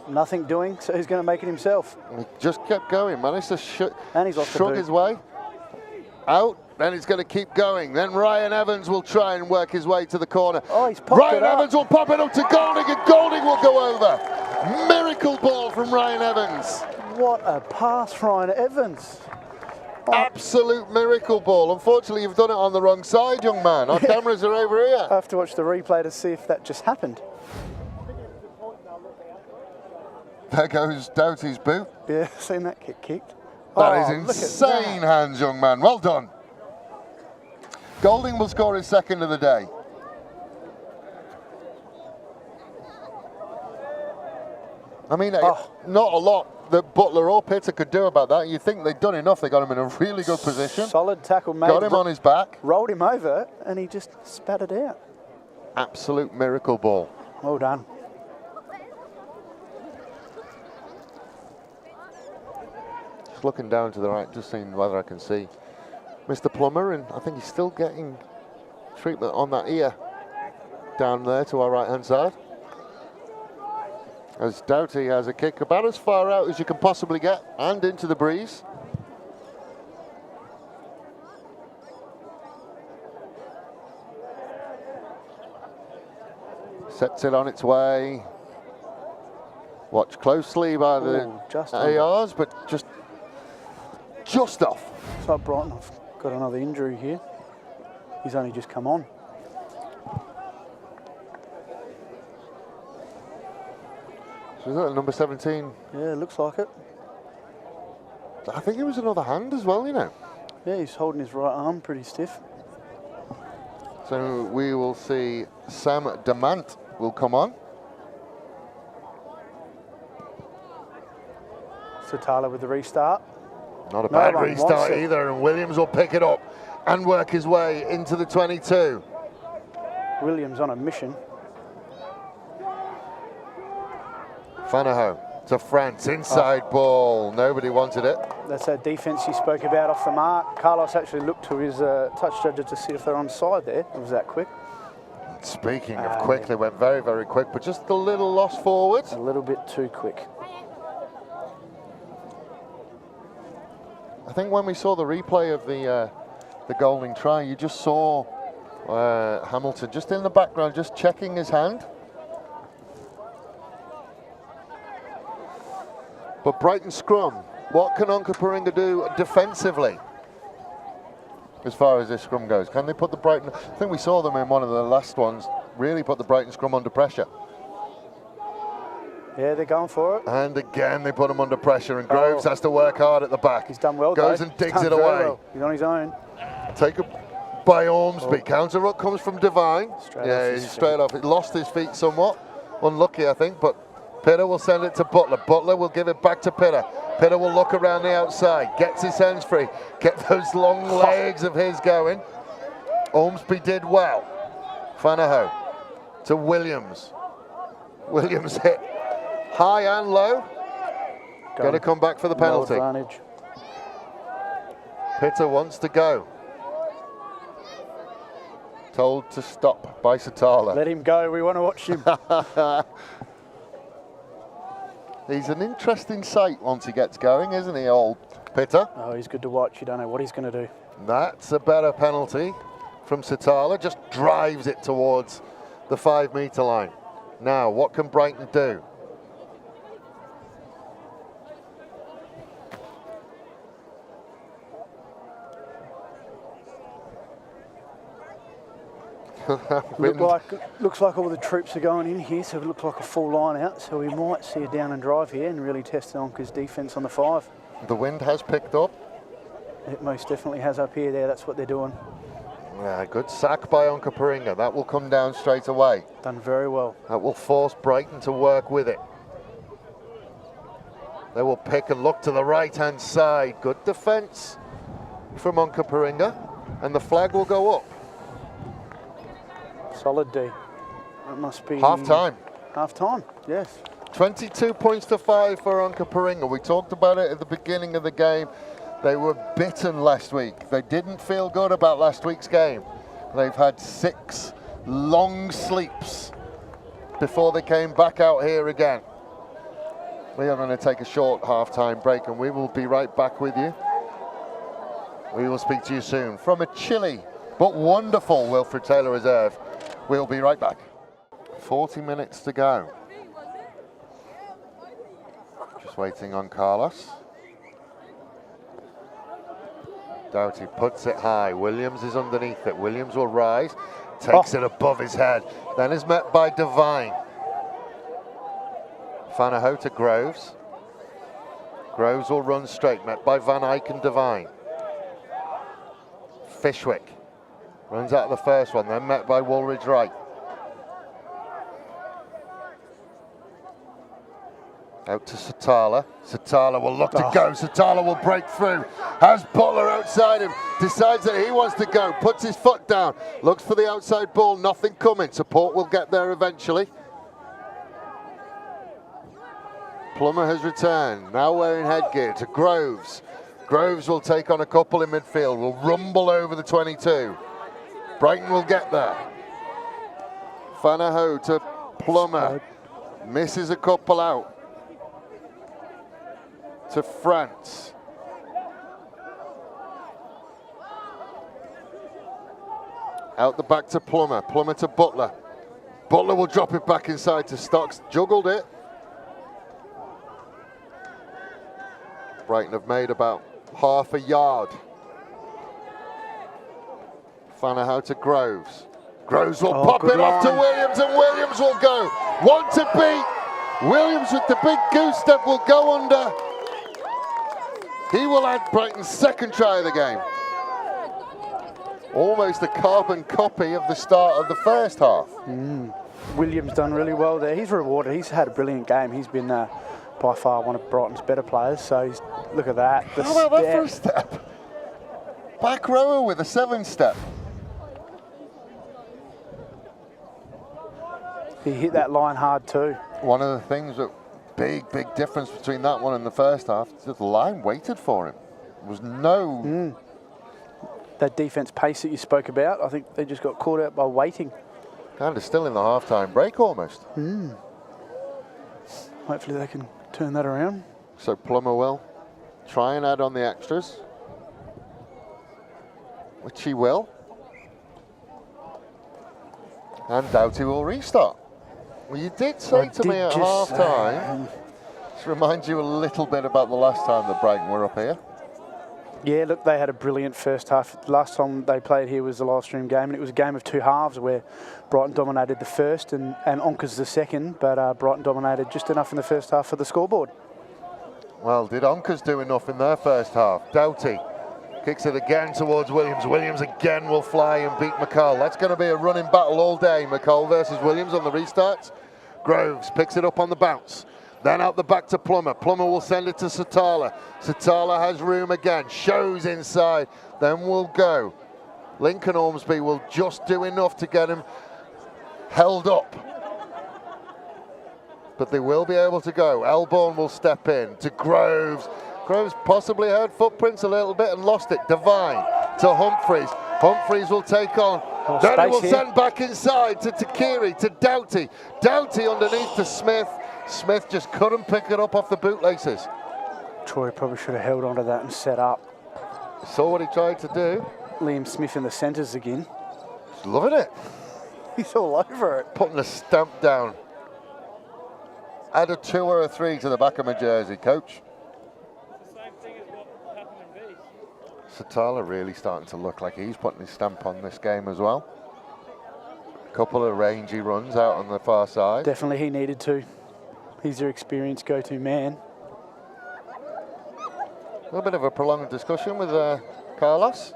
Nothing doing, so he's going to make it himself. He just kept going. Managed to and he's off the shrug boot. His way. Out, then he's going to keep going. Then Ryan Evans will try and work his way to the corner. Oh, he's popped Ryan it up. Evans will pop it up to Golding, and Golding will go over. Miracle ball from Ryan Evans. What a pass, Ryan Evans. Oh. Absolute miracle ball. Unfortunately, you've done it on the wrong side, young man. Our cameras are over here. I have to watch the replay to see if that just happened. There goes Doughty's boot. Yeah, seen that get kicked. That is insane hands, young man. Well done. Golding will score his second of the day. I mean, not a lot that Butler or Pitter could do about that. You think they'd done enough. They got him in a really good position. Solid tackle, mate. Got him on his back. Rolled him over, and he just spat it out. Absolute miracle ball. Well done. Looking down to the right, just seeing whether I can see Mr. Plummer, and I think he's still getting treatment on that ear down there to our right hand side. As Doughty has a kick about as far out as you can possibly get and into the breeze. Sets it on its way. Watched closely by the ARs, but just off. It's like Brighton, I've got another injury here. He's only just come on. So is that number 17? Yeah, looks like it. I think it was another hand as well, you know. Yeah, he's holding his right arm pretty stiff. So we will see Sam Demant will come on. Satala with the restart. Not a No bad one restart wants it. either, and Williams will pick it up and work his way into the 22. Williams on a mission. Fanaho to France, inside ball. Nobody wanted it. That's that defence you spoke about off the mark. Carlos actually looked to his touch judge to see if they're onside there. It was that quick. Speaking of quick, they went very, very quick, but just a little lost forward. A little bit too quick. I think when we saw the replay of the golden try, you just saw Hamilton just in the background, just checking his hand. But Brighton scrum, what can Onkaparinga do defensively as far as this scrum goes? Can they put the Brighton, I think we saw them in one of the last ones, really put the Brighton scrum under pressure. Yeah, they're going for it. And again, they put him under pressure, and Groves has to work hard at the back. He's done well, Goes Dave. and digs He's it done very away. well. He's on his own. Taken by Ormsby. Counter ruck comes from Devine. Straight yeah, off his he's straight off. He lost his feet somewhat. Unlucky, I think, but Pitter will send it to Butler. Butler will give it back to Pitter. Pitter will look around the outside, gets his hands free, get those long legs of his going. Ormsby did well. Fanaho to Williams. Williams hit high and low. Got to come back for the penalty. No advantage. Pitter wants to go. Told to stop by Satala. Let him go. We want to watch him. He's an interesting sight once he gets going, isn't he, old Pitter? Oh, he's good to watch. You don't know what he's going to do. That's a better penalty from Satala. Just drives it towards the 5 metre line. Now, what can Brighton do? Looks like all the troops are going in here, so it looks like a full line out. So we might see a down and drive here and really test Onka's defence on the 5. The wind has picked up. It most definitely has up here. There, that's what they're doing. Yeah, good sack by Onkaparinga. That will come down straight away. Done very well. That will force Brighton to work with it. They will pick and look to the right-hand side. Good defence from Onkaparinga, and the flag will go up. Solid D. It must be Half time. Half time, yes. 22 points to 5 for Onkaparinga. We talked about it at the beginning of the game. They were bitten last week. They didn't feel good about last week's game. They've had 6 long sleeps before they came back out here again. We are going to take a short half-time break, and we will be right back with you. We will speak to you soon from a chilly but wonderful Wilfred Taylor Reserve. We'll be right back. 40 minutes to go. Just waiting on Carlos. Doughty puts it high. Williams is underneath it. Williams will rise, takes it above his head, then is met by Devine. Fanaho to Groves. Groves will run straight, met by Van Eyck and Devine. Fishwick runs out of the first one, then met by Woolridge Wright. Out to Satala. Satala will look to go. Satala will break through. Has Butler outside him. Decides that he wants to go. Puts his foot down. Looks for the outside ball. Nothing coming. Support will get there eventually. Plummer has returned. Now wearing headgear to Groves. Groves will take on a couple in midfield. Will rumble over the 22. Brighton will get there. Fanaho to Plummer. Misses a couple out. To France. Out the back to Plummer. Plummer to Butler. Butler will drop it back inside to Stocks. Juggled it. Brighton have made about half a yard. Fanaho to Groves. Groves will pop it off to Williams, and Williams will go. 1 to beat. Williams with the big goose step will go under. He will add Brighton's second try of the game. Almost a carbon copy of the start of the first half. Williams done really well there. He's rewarded. He's had a brilliant game. He's been by far one of Brighton's better players. So look at that. How about that for a step? Back rower with a 7-step. He hit that line hard too. One of the things that big difference between that one and the first half is that the line waited for him. There was no... That defence pace that you spoke about, I think they just got caught out by waiting. Kind of still in the half-time break almost. Hopefully they can turn that around. So Plummer will try and add on the extras, which he will. And Doughty will restart. Well, you did say to me at half-time, this reminds you a little bit about the last time that Brighton were up here. Yeah, look, they had a brilliant first half. Last time they played here was the live stream game, and it was a game of two halves where Brighton dominated the first and Onka's the second, but Brighton dominated just enough in the first half for the scoreboard. Well, did Onka's do enough in their first half? Doughty kicks it again towards Williams. Williams again will fly and beat McCall. That's going to be a running battle all day. McCall versus Williams on the restarts. Groves picks it up on the bounce. Then out the back to Plummer. Plummer will send it to Satala. Satala has room again. Shows inside. Then will go. Lincoln Ormsby will just do enough to get him held up. But they will be able to go. Elborn will step in to Groves. Groves possibly heard footprints a little bit and lost it. Devine to Humphreys. Humphreys will take on. Then he will send back inside to Takiri, to Doughty. Doughty underneath to Smith. Smith just couldn't pick it up off the bootlaces. Troy probably should have held on to that and set up. Saw what he tried to do. Liam Smith in the centres again. He's loving it. He's all over it. Putting a stamp down. Add a 2 or a 3 to the back of my jersey, coach. It's the same thing as what happened in Bees. Satala really starting to look like he's putting his stamp on this game as well. A couple of rangy runs out on the far side. Definitely he needed to. He's their experienced go-to man. A little bit of a prolonged discussion with Carlos.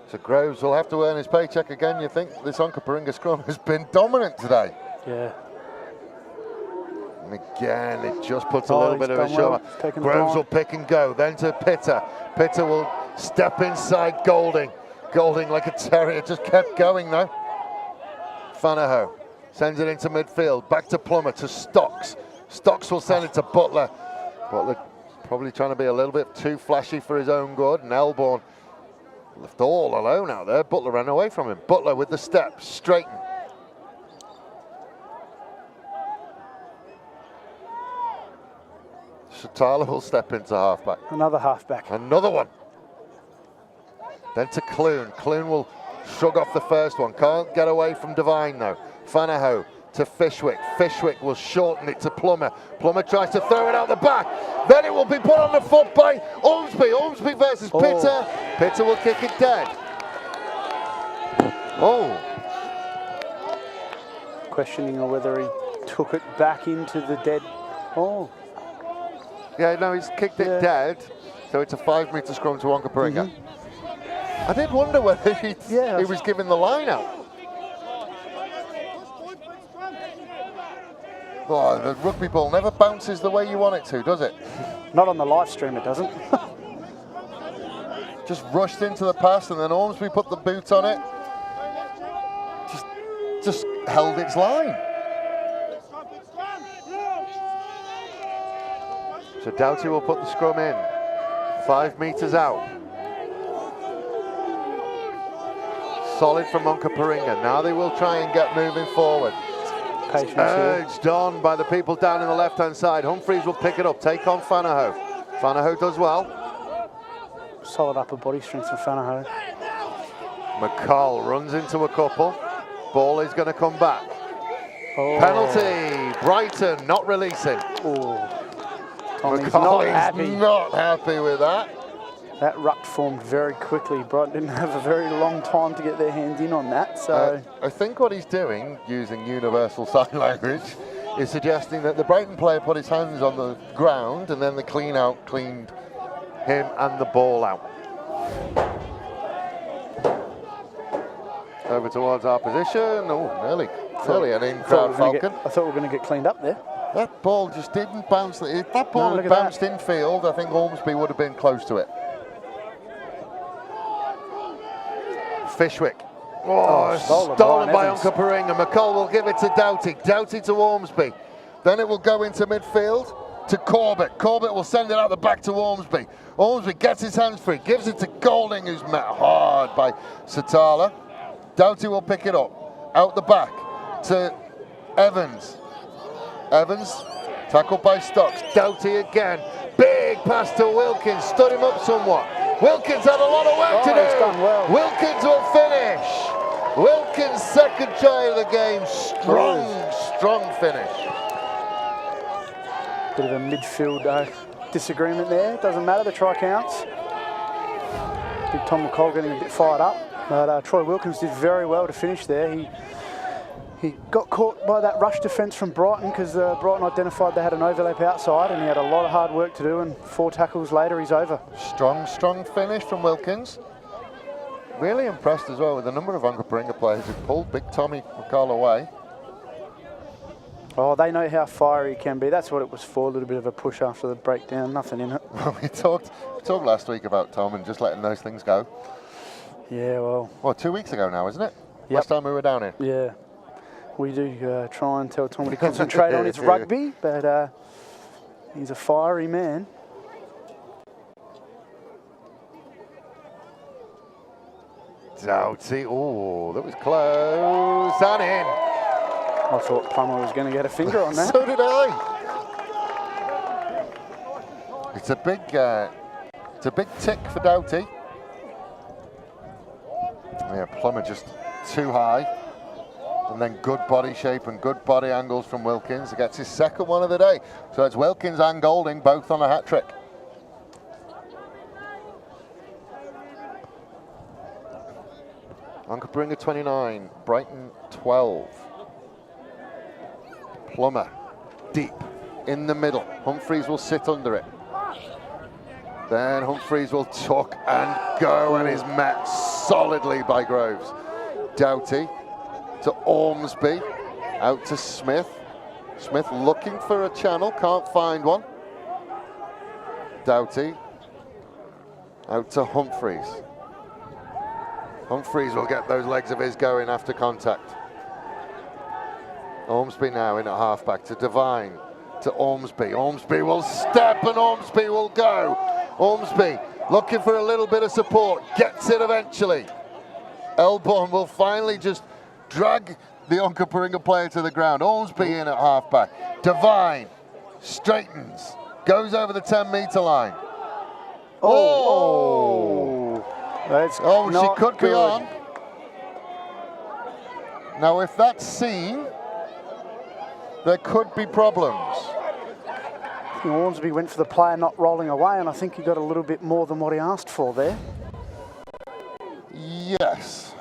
So Groves will have to earn his paycheck again, you think? This Onkaparinga scrum has been dominant today. Yeah. And again, it just puts a little bit of a show. Well. Groves will pick and go, then to Pitter. Pitter will step inside Golding. Golding like a terrier, just kept going though. Fanaho sends it into midfield, back to Plummer, to Stocks. Stocks will send it to Butler. Butler probably trying to be a little bit too flashy for his own good, and Elborn left all alone out there. Butler ran away from him. Butler with the step, straighten. Satala will step into halfback. Another halfback. Another one. Then to Clune. Clune will shrug off the first one. Can't get away from Devine though. Fanaho to Fishwick. Fishwick will shorten it to Plummer. Plummer tries to throw it out the back. Then it will be put on the foot by Ormsby. Ormsby versus Pitter. Pitter will kick it dead. Oh. Questioning on whether he took it back into the dead. Oh. Yeah, no, he's kicked it dead. So it's a 5-metre scrum to Onkaparinga. I did wonder whether he was giving the line out. Oh, the rugby ball never bounces the way you want it to, does it? Not on the live stream, it doesn't. Just rushed into the pass, and then Ormsby put the boot on it. Just held its line. So Doughty will put the scrum in. 5 metres out. Solid from Onkaparinga. Now they will try and get moving forward. Patience urged on by the people down in the left-hand side. Humphreys will pick it up, take on Fanaho. Fanaho does well. Solid upper body strength from Fanaho. McCall runs into a couple. Ball is going to come back. Oh. Penalty. Brighton not releasing. Oh. McCall is not happy with that. That ruck formed very quickly. Brighton didn't have a very long time to get their hands in on that. So I think what he's doing, using universal sign language, is suggesting that the Brighton player put his hands on the ground and then the clean out cleaned him and the ball out. over towards our position. Oh, nearly an in-crowd Falcon. I thought we were going to get cleaned up there. That ball just didn't bounce. If that ball had bounced in field, I think Ormsby would have been close to it. Fishwick. Oh, stolen by Onkaparinga. McCall will give it to Doughty. Doughty to Ormsby. Then it will go into midfield to Corbett. Corbett will send it out the back to Ormsby. Ormsby gets his hands free, gives it to Golding, who's met hard by Satala. Doughty will pick it up. Out the back to Evans. Evans, tackled by Stocks. Doughty again. Big pass to Wilkins, stood him up somewhat. Wilkins had a lot of work to do. He's done well. Wilkins will finish. Wilkins' second try of the game. Strong finish. Bit of a midfield disagreement there. Doesn't matter, the try counts. Big Tom McCall getting a bit fired up. But Troy Wilkins did very well to finish there. He got caught by that rush defence from Brighton because Brighton identified they had an overlap outside and he had a lot of hard work to do, and 4 tackles later he's over. Strong finish from Wilkins. Really impressed as well with the number of Onkaparinga players who pulled Big Tommy McCall away. Oh, they know how fiery he can be. That's what it was for, a little bit of a push after the breakdown, nothing in it. Well, we talked last week about Tom and just letting those things go. Yeah, well... Well, 2 weeks ago now, isn't it? Yep. Last time we were down here. Yeah. We do try and tell Tom to concentrate on his rugby, but he's a fiery man. Doughty, oh, that was close and in. I thought Plummer was going to get a finger on that. So did I. It's a big tick for Doughty. Yeah, Plummer just too high. And then good body shape and good body angles from Wilkins. He gets his second one of the day. So it's Wilkins and Golding both on a hat-trick. Onkaparinga 29, Brighton 12. Plummer deep in the middle. Humphreys will sit under it. Then Humphreys will tuck and go and is met solidly by Groves. Doughty to Ormsby, out to Smith. Smith looking for a channel, can't find one. Doughty, out to Humphreys. Humphreys will get those legs of his going after contact. Ormsby now in at halfback to Devine, to Ormsby. Ormsby will step and Ormsby will go. Ormsby looking for a little bit of support, gets it eventually. Elborn will finally just drag the Onkaparinga player to the ground. Ormsby in at halfback. Devine straightens, goes over the 10-metre line. She could be on. Now, if that's seen, there could be problems. Ormsby went for the player not rolling away, and I think he got a little bit more than what he asked for there. Yes.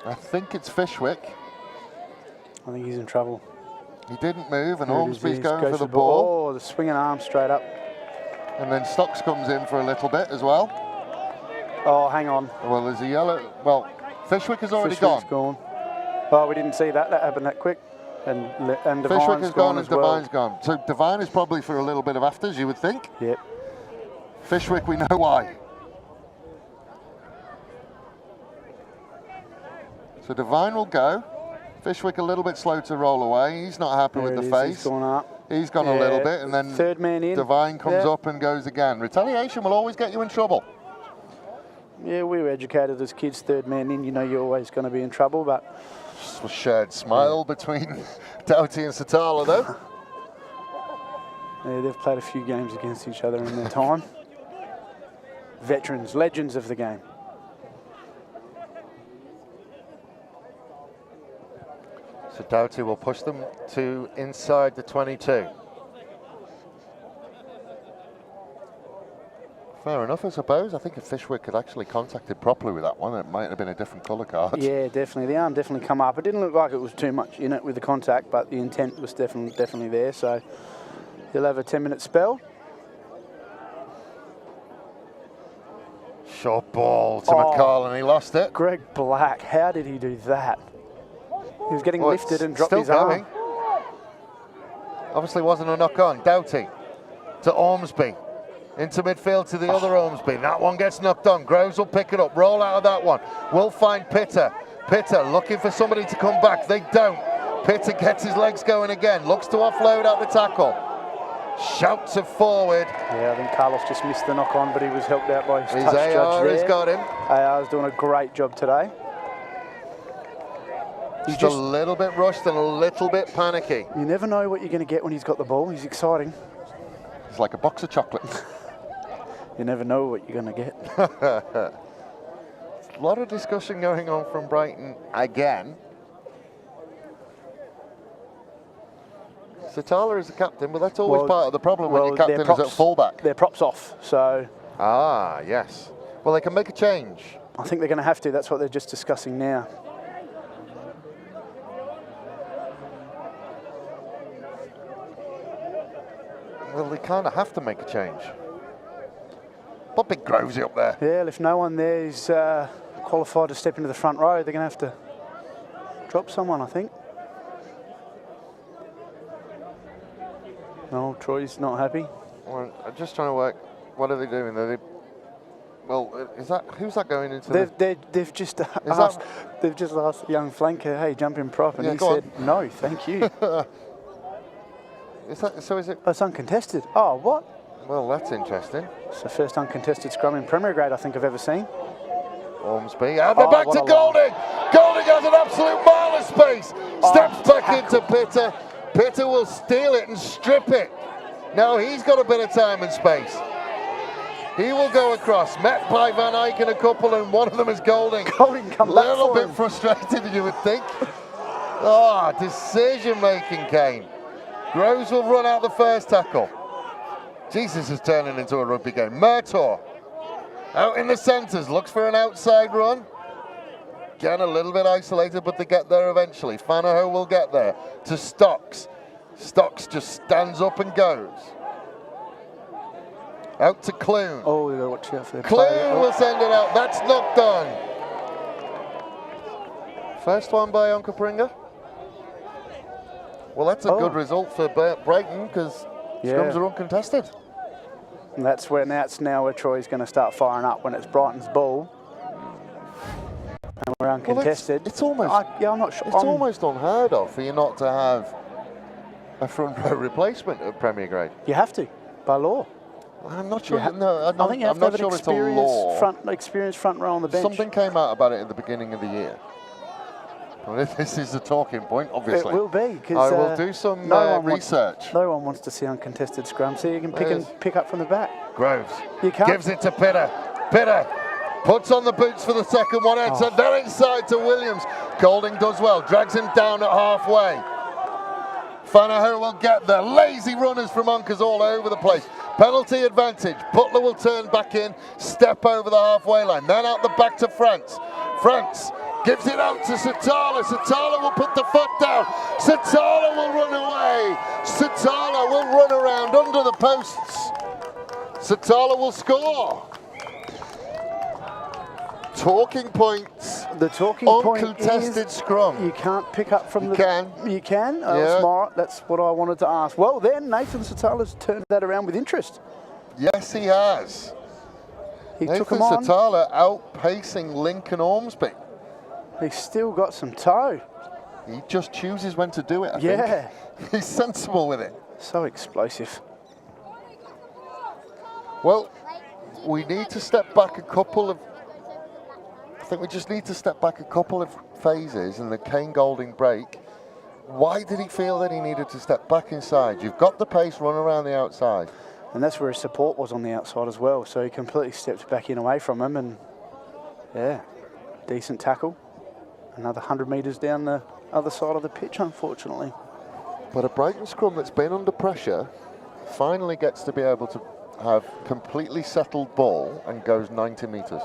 I think it's Fishwick. I think he's in trouble. He didn't move, and Ormsby's going for the ball. Oh, the swinging arm straight up. And then Stocks comes in for a little bit as well. Oh, hang on. Well, there's a yellow. Well, Fishwick has already Fishwick's gone. Oh, we didn't see that. That happened that quick. And Devine's Fishwick has gone as and Devine's gone. So Devine is probably for a little bit of afters, you would think. Yep. Fishwick, we know why. So Devine will go. Fishwick a little bit slow to roll away. He's not happy with the face. He's gone up. He's gone a little bit, and then third man in. Devine comes up and goes again. Retaliation will always get you in trouble. Yeah, we were educated as kids, third man in, you know you're always going to be in trouble, but... A shared smile between Doughty and Satala, though. Yeah, they've played a few games against each other in their time. Veterans, legends of the game. So Doughty will push them to inside the 22. Fair enough, I suppose. I think if Fishwick had actually contacted properly with that one, it might have been a different colour card. Yeah, definitely. The arm definitely come up. It didn't look like it was too much in it with the contact, but the intent was definitely there. So he'll have a 10-minute spell. Short ball to McCall, and he lost it. Greg Black, how did he do that? He was getting lifted and dropped still his going. arm. Obviously wasn't a knock on. Doughty to Ormsby. Into midfield to the other Ormsby. That one gets knocked on. Groves will pick it up. Roll out of that one. We'll find Pitter. Pitter looking for somebody to come back. They don't. Pitter gets his legs going again. Looks to offload at the tackle. Shouts it forward. Yeah, I think Carlos just missed the knock on, but he was helped out by his His touch judge AR there. has got him. AR's doing a great job today. Just a little bit rushed and a little bit panicky. You never know what you're going to get when he's got the ball. He's exciting. It's like a box of chocolates. You never know what you're going to get. A lot of discussion going on from Brighton again. Satala is the captain, but that's always part of the problem when your captain is at fullback. Their props off, so... Ah, yes. Well, they can make a change. I think they're going to have to. That's what they're just discussing now. Well, they kind of have to make a change. But big Grovesy up there. Yeah, if no one there is qualified to step into the front row, they're going to have to drop someone, I think. No, Troy's not happy. Well, I'm just trying to work. What are they doing? Well, is that who's that going into? They've just asked the young flanker, "Hey, jump in prop," and he said, "No, thank you." Is that so? Is it? Oh, it's uncontested. Oh, what? Well, that's interesting. It's the first uncontested scrum in Premier Grade I think I've ever seen. Ormsby, and they're back to Golding. Golding has an absolute mile of space. Steps back into Pitter. Pitter will steal it and strip it. Now he's got a bit of time and space. He will go across, met by Van Eyck and a couple, and one of them is Golding. Golding come back for him. A little bit frustrated, you would think. Decision-making, Kane. Groves will run out the first tackle. Jesus is turning into a rugby game. Murtaugh out in the centres, looks for an outside run. Again, a little bit isolated, but they get there eventually. Fanaho will get there to Stocks. Stocks just stands up and goes. Out to Clune. Oh, we've got to watch out for the Clune will send it out. That's knocked on. First one by Onkaparinga. Well, that's a good result for Brighton because scrums are uncontested. And that's where now where Troy's going to start firing up when it's Brighton's ball. And we're uncontested. Well, it's almost. I'm not sure. It's almost unheard of for you not to have a front row replacement at Premier Grade. You have to, by law. I'm not sure. I think you have to have an experienced front row on the bench. Something came out about it at the beginning of the year. Well, this is a talking point, obviously. It will be, because I will do some research. No one wants to see uncontested scrum, so you can pick up from the back. Groves you can't. Gives it to Pitter. Pitter puts on the boots for the second one. It's they're inside to Williams. Golding does well, drags him down at halfway. Fanaho will get there. Lazy runners from Unkers all over the place. Penalty advantage. Butler will turn back in, step over the halfway line. Then out the back to France. France gives it out to Satala. Satala will put the foot down. Satala will run away. Satala will run around under the posts. Satala will score. Talking points. The talking point uncontested scrum. You can't pick up from You can. You can? Yeah. Smart. That's what I wanted to ask. Well, then Nathan Satala's turned that around with interest. Yes, he has. He Nathan took him on. Satala outpacing Lincoln Ormsby. He's still got some toe. He just chooses when to do it, I think. He's sensible with it. So explosive. Well, we need to step back a couple of... I think we just need to step back a couple of phases in the Kane Golding break. Why did he feel that he needed to step back inside? You've got the pace, run around the outside. And that's where his support was on the outside as well. So he completely stepped back in away from him and, decent tackle. Another 100 metres down the other side of the pitch, unfortunately. But a Brighton scrum that's been under pressure finally gets to be able to have completely settled ball and goes 90 metres.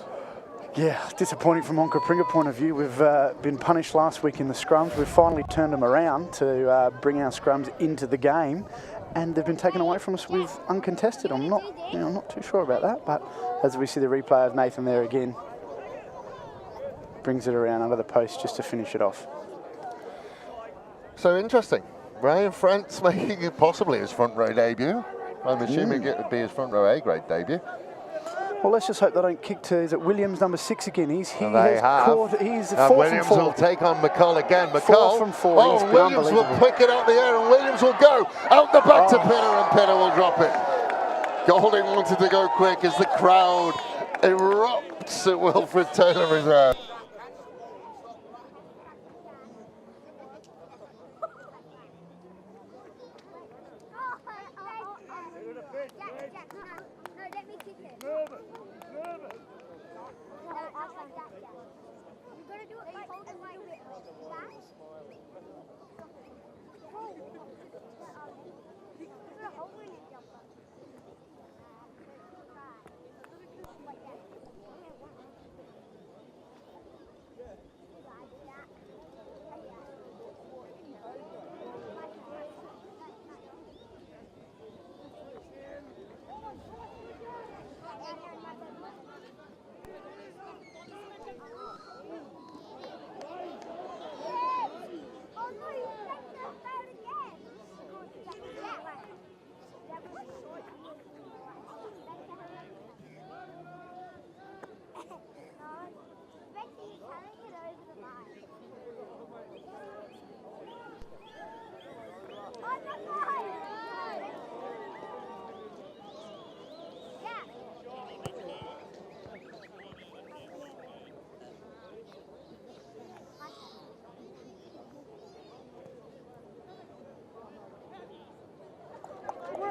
Yeah, disappointing from Onkaparinga point of view. We've been punished last week in the scrums. We've finally turned them around to bring our scrums into the game, and they've been taken away from us with uncontested. I'm not too sure about that, but as we see the replay of Nathan there again. Brings it around under the post just to finish it off. So interesting. Ryan France making it possibly his front row debut. I'm assuming it would be his front row A-grade debut. Well, let's just hope they don't kick to, is it Williams number 6 again? He's 4 Williams from 4. will take on McCall again. McCall, 4 from 4. Oh, and Williams will pick it out the air, and Williams will go out the back to Pitter, and Pitter will drop it. Golding wanted to go quick as the crowd erupts at Wilfred Taylor Reserve.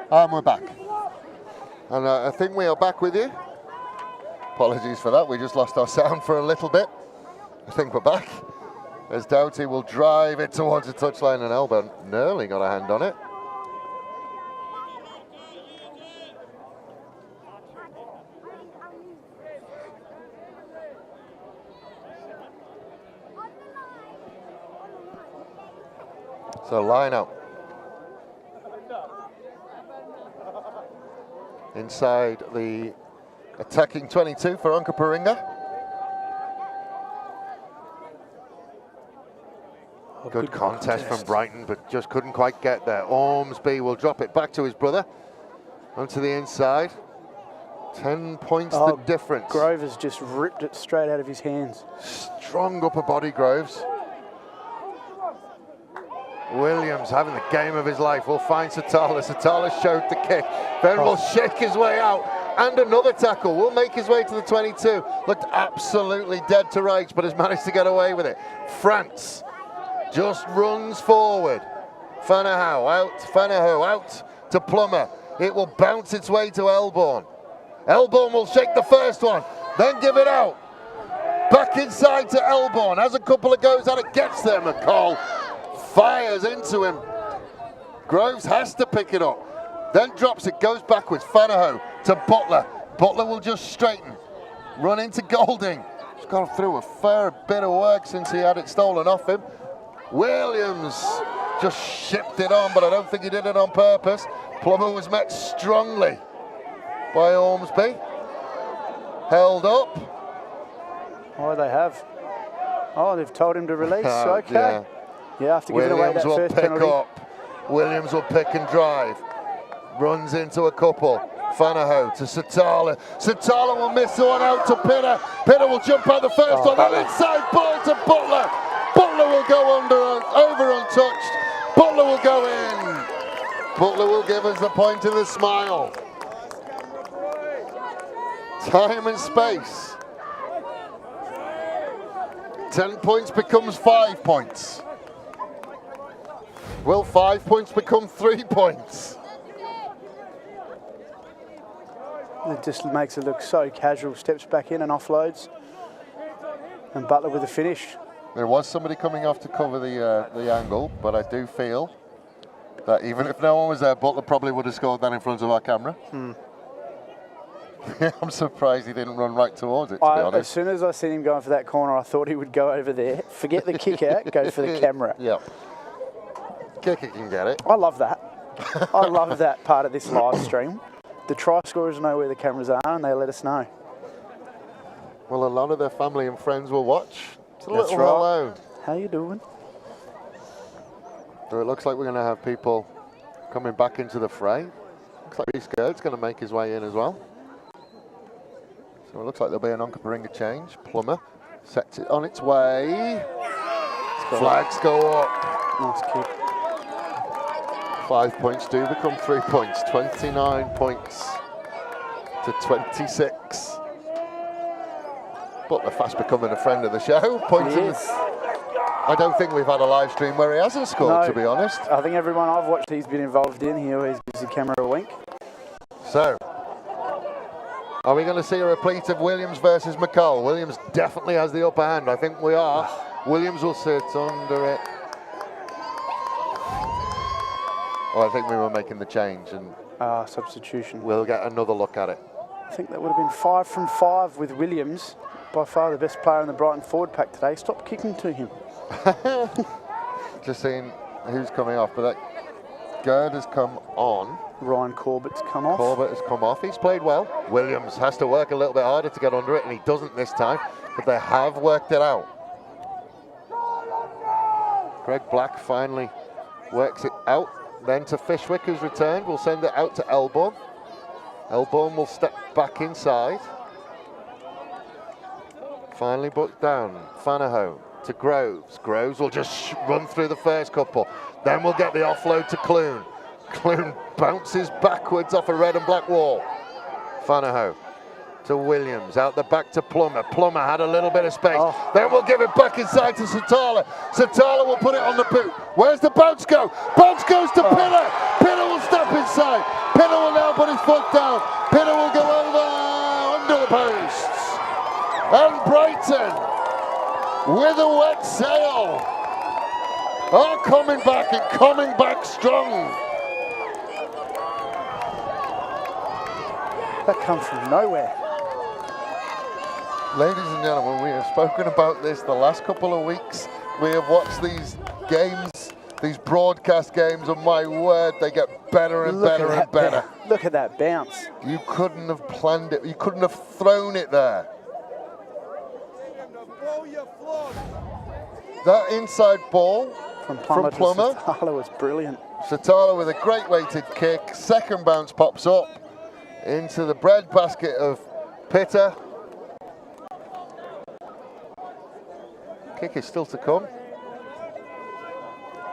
And we're back. And I think we are back with you. Apologies for that, we just lost our sound for a little bit. I think we're back. As Doughty will drive it towards the touchline, and Elbow nearly got a hand on it. So line out. Inside the attacking 22 for Onkaparinga. Good contest from Brighton, but just couldn't quite get there. Ormsby will drop it back to his brother. Onto the inside. 10 points the difference. Grove has just ripped it straight out of his hands. Strong upper body, Groves. Williams having the game of his life. Will find Satala. Satala showed the kick. Then will shake his way out. And another tackle. Will make his way to the 22. Looked absolutely dead to rights, but has managed to get away with it. France just runs forward. Fanahoe out to Plummer. It will bounce its way to Elborn. Elborn will shake the first one, then give it out. Back inside to Elborn. Has a couple of goes at it, gets there. McCall fires into him. Groves has to pick it up, then drops it, goes backwards. Fanahoe to Butler. Butler will just straighten, run into Golding. He's gone through a fair bit of work since he had it stolen off him. Williams just shipped it on, but I don't think he did it on purpose. Plummer was met strongly by Ormsby. Held up. Oh, they have. Oh, they've told him to release. Okay. Yeah, after giving away that first penalty. Williams will pick and drive. Runs into a couple. Fanahoe to Satala. Satala will miss the one out to Pitter. Pitter will jump out the first one. Then inside ball to Butler. Butler will go over untouched. Butler will go in. Butler will give us the point of the smile. Time and space. 10 points becomes 5 points. Will 5 points become 3 points? It just makes it look so casual. Steps back in and offloads. And Butler with a finish. There was somebody coming off to cover the angle, but I do feel that even if no one was there, Butler probably would have scored that in front of our camera. I'm surprised he didn't run right towards it, to be honest. As soon as I seen him going for that corner, I thought he would go over there, forget the kick out, go for the camera. Yeah. Kicker can get it. I love that. I love that part of this live stream. The try scorers know where the cameras are and they let us know. Well, a lot of their family and friends will watch. It's a That's little right. hello. How you doing? So it looks like we're going to have people coming back into the fray. Looks like Reece Gird's going to make his way in as well. So it looks like there'll be an Onkaparinga change. Plummer sets it on its way. Flags go up. Nice kick. 5 points do become 3 points. 29 points to 26. Butler fast becoming a friend of the show. Pointing. I don't think we've had a live stream where he hasn't scored, to be honest. I think everyone I've watched he's been involved in, he always gives the camera a wink. So, are we going to see a repeat of Williams versus McCall? Williams definitely has the upper hand. I think we are. Williams will sit under it. Oh, I think we were making the change, and substitution. we'll get another look at it. I think that would have been 5 from 5 with Williams. By far the best player in the Brighton forward pack today. Stop kicking to him. Just seeing who's coming off, but that Gird has come on. Ryan Corbett's come off. Corbett has come off. He's played well. Williams has to work a little bit harder to get under it, and he doesn't this time, but they have worked it out. Greg Black finally works it out. Then to Fishwick, who's returned. We'll send it out to Elbourne. Elbourne will step back inside. Finally booked down. Fanaho to Groves. Groves will just run through the first couple. Then we'll get the offload to Clune. Clune bounces backwards off a red and black wall. Fanaho to Williams. Out the back to Plummer. Plummer had a little bit of space. Then we'll give it back inside to Satala. Satala will put it on the boot. Where's the bounce go? Bounce goes to Pinner. Pinner will step inside. Pinner will now put his foot down. Pinner will go over under the posts. And Brighton, with a wet sail, are coming back and coming back strong. That comes from nowhere. Ladies and gentlemen, we have spoken about this the last couple of weeks. We have watched these games, these broadcast games, and my word, they get better and better and better. Look at that bounce. You couldn't have planned it. You couldn't have thrown it there. That inside ball from Plummer. Satala was brilliant. Satala with a great weighted kick. Second bounce pops up into the bread basket of Pitter. Kick is still to come.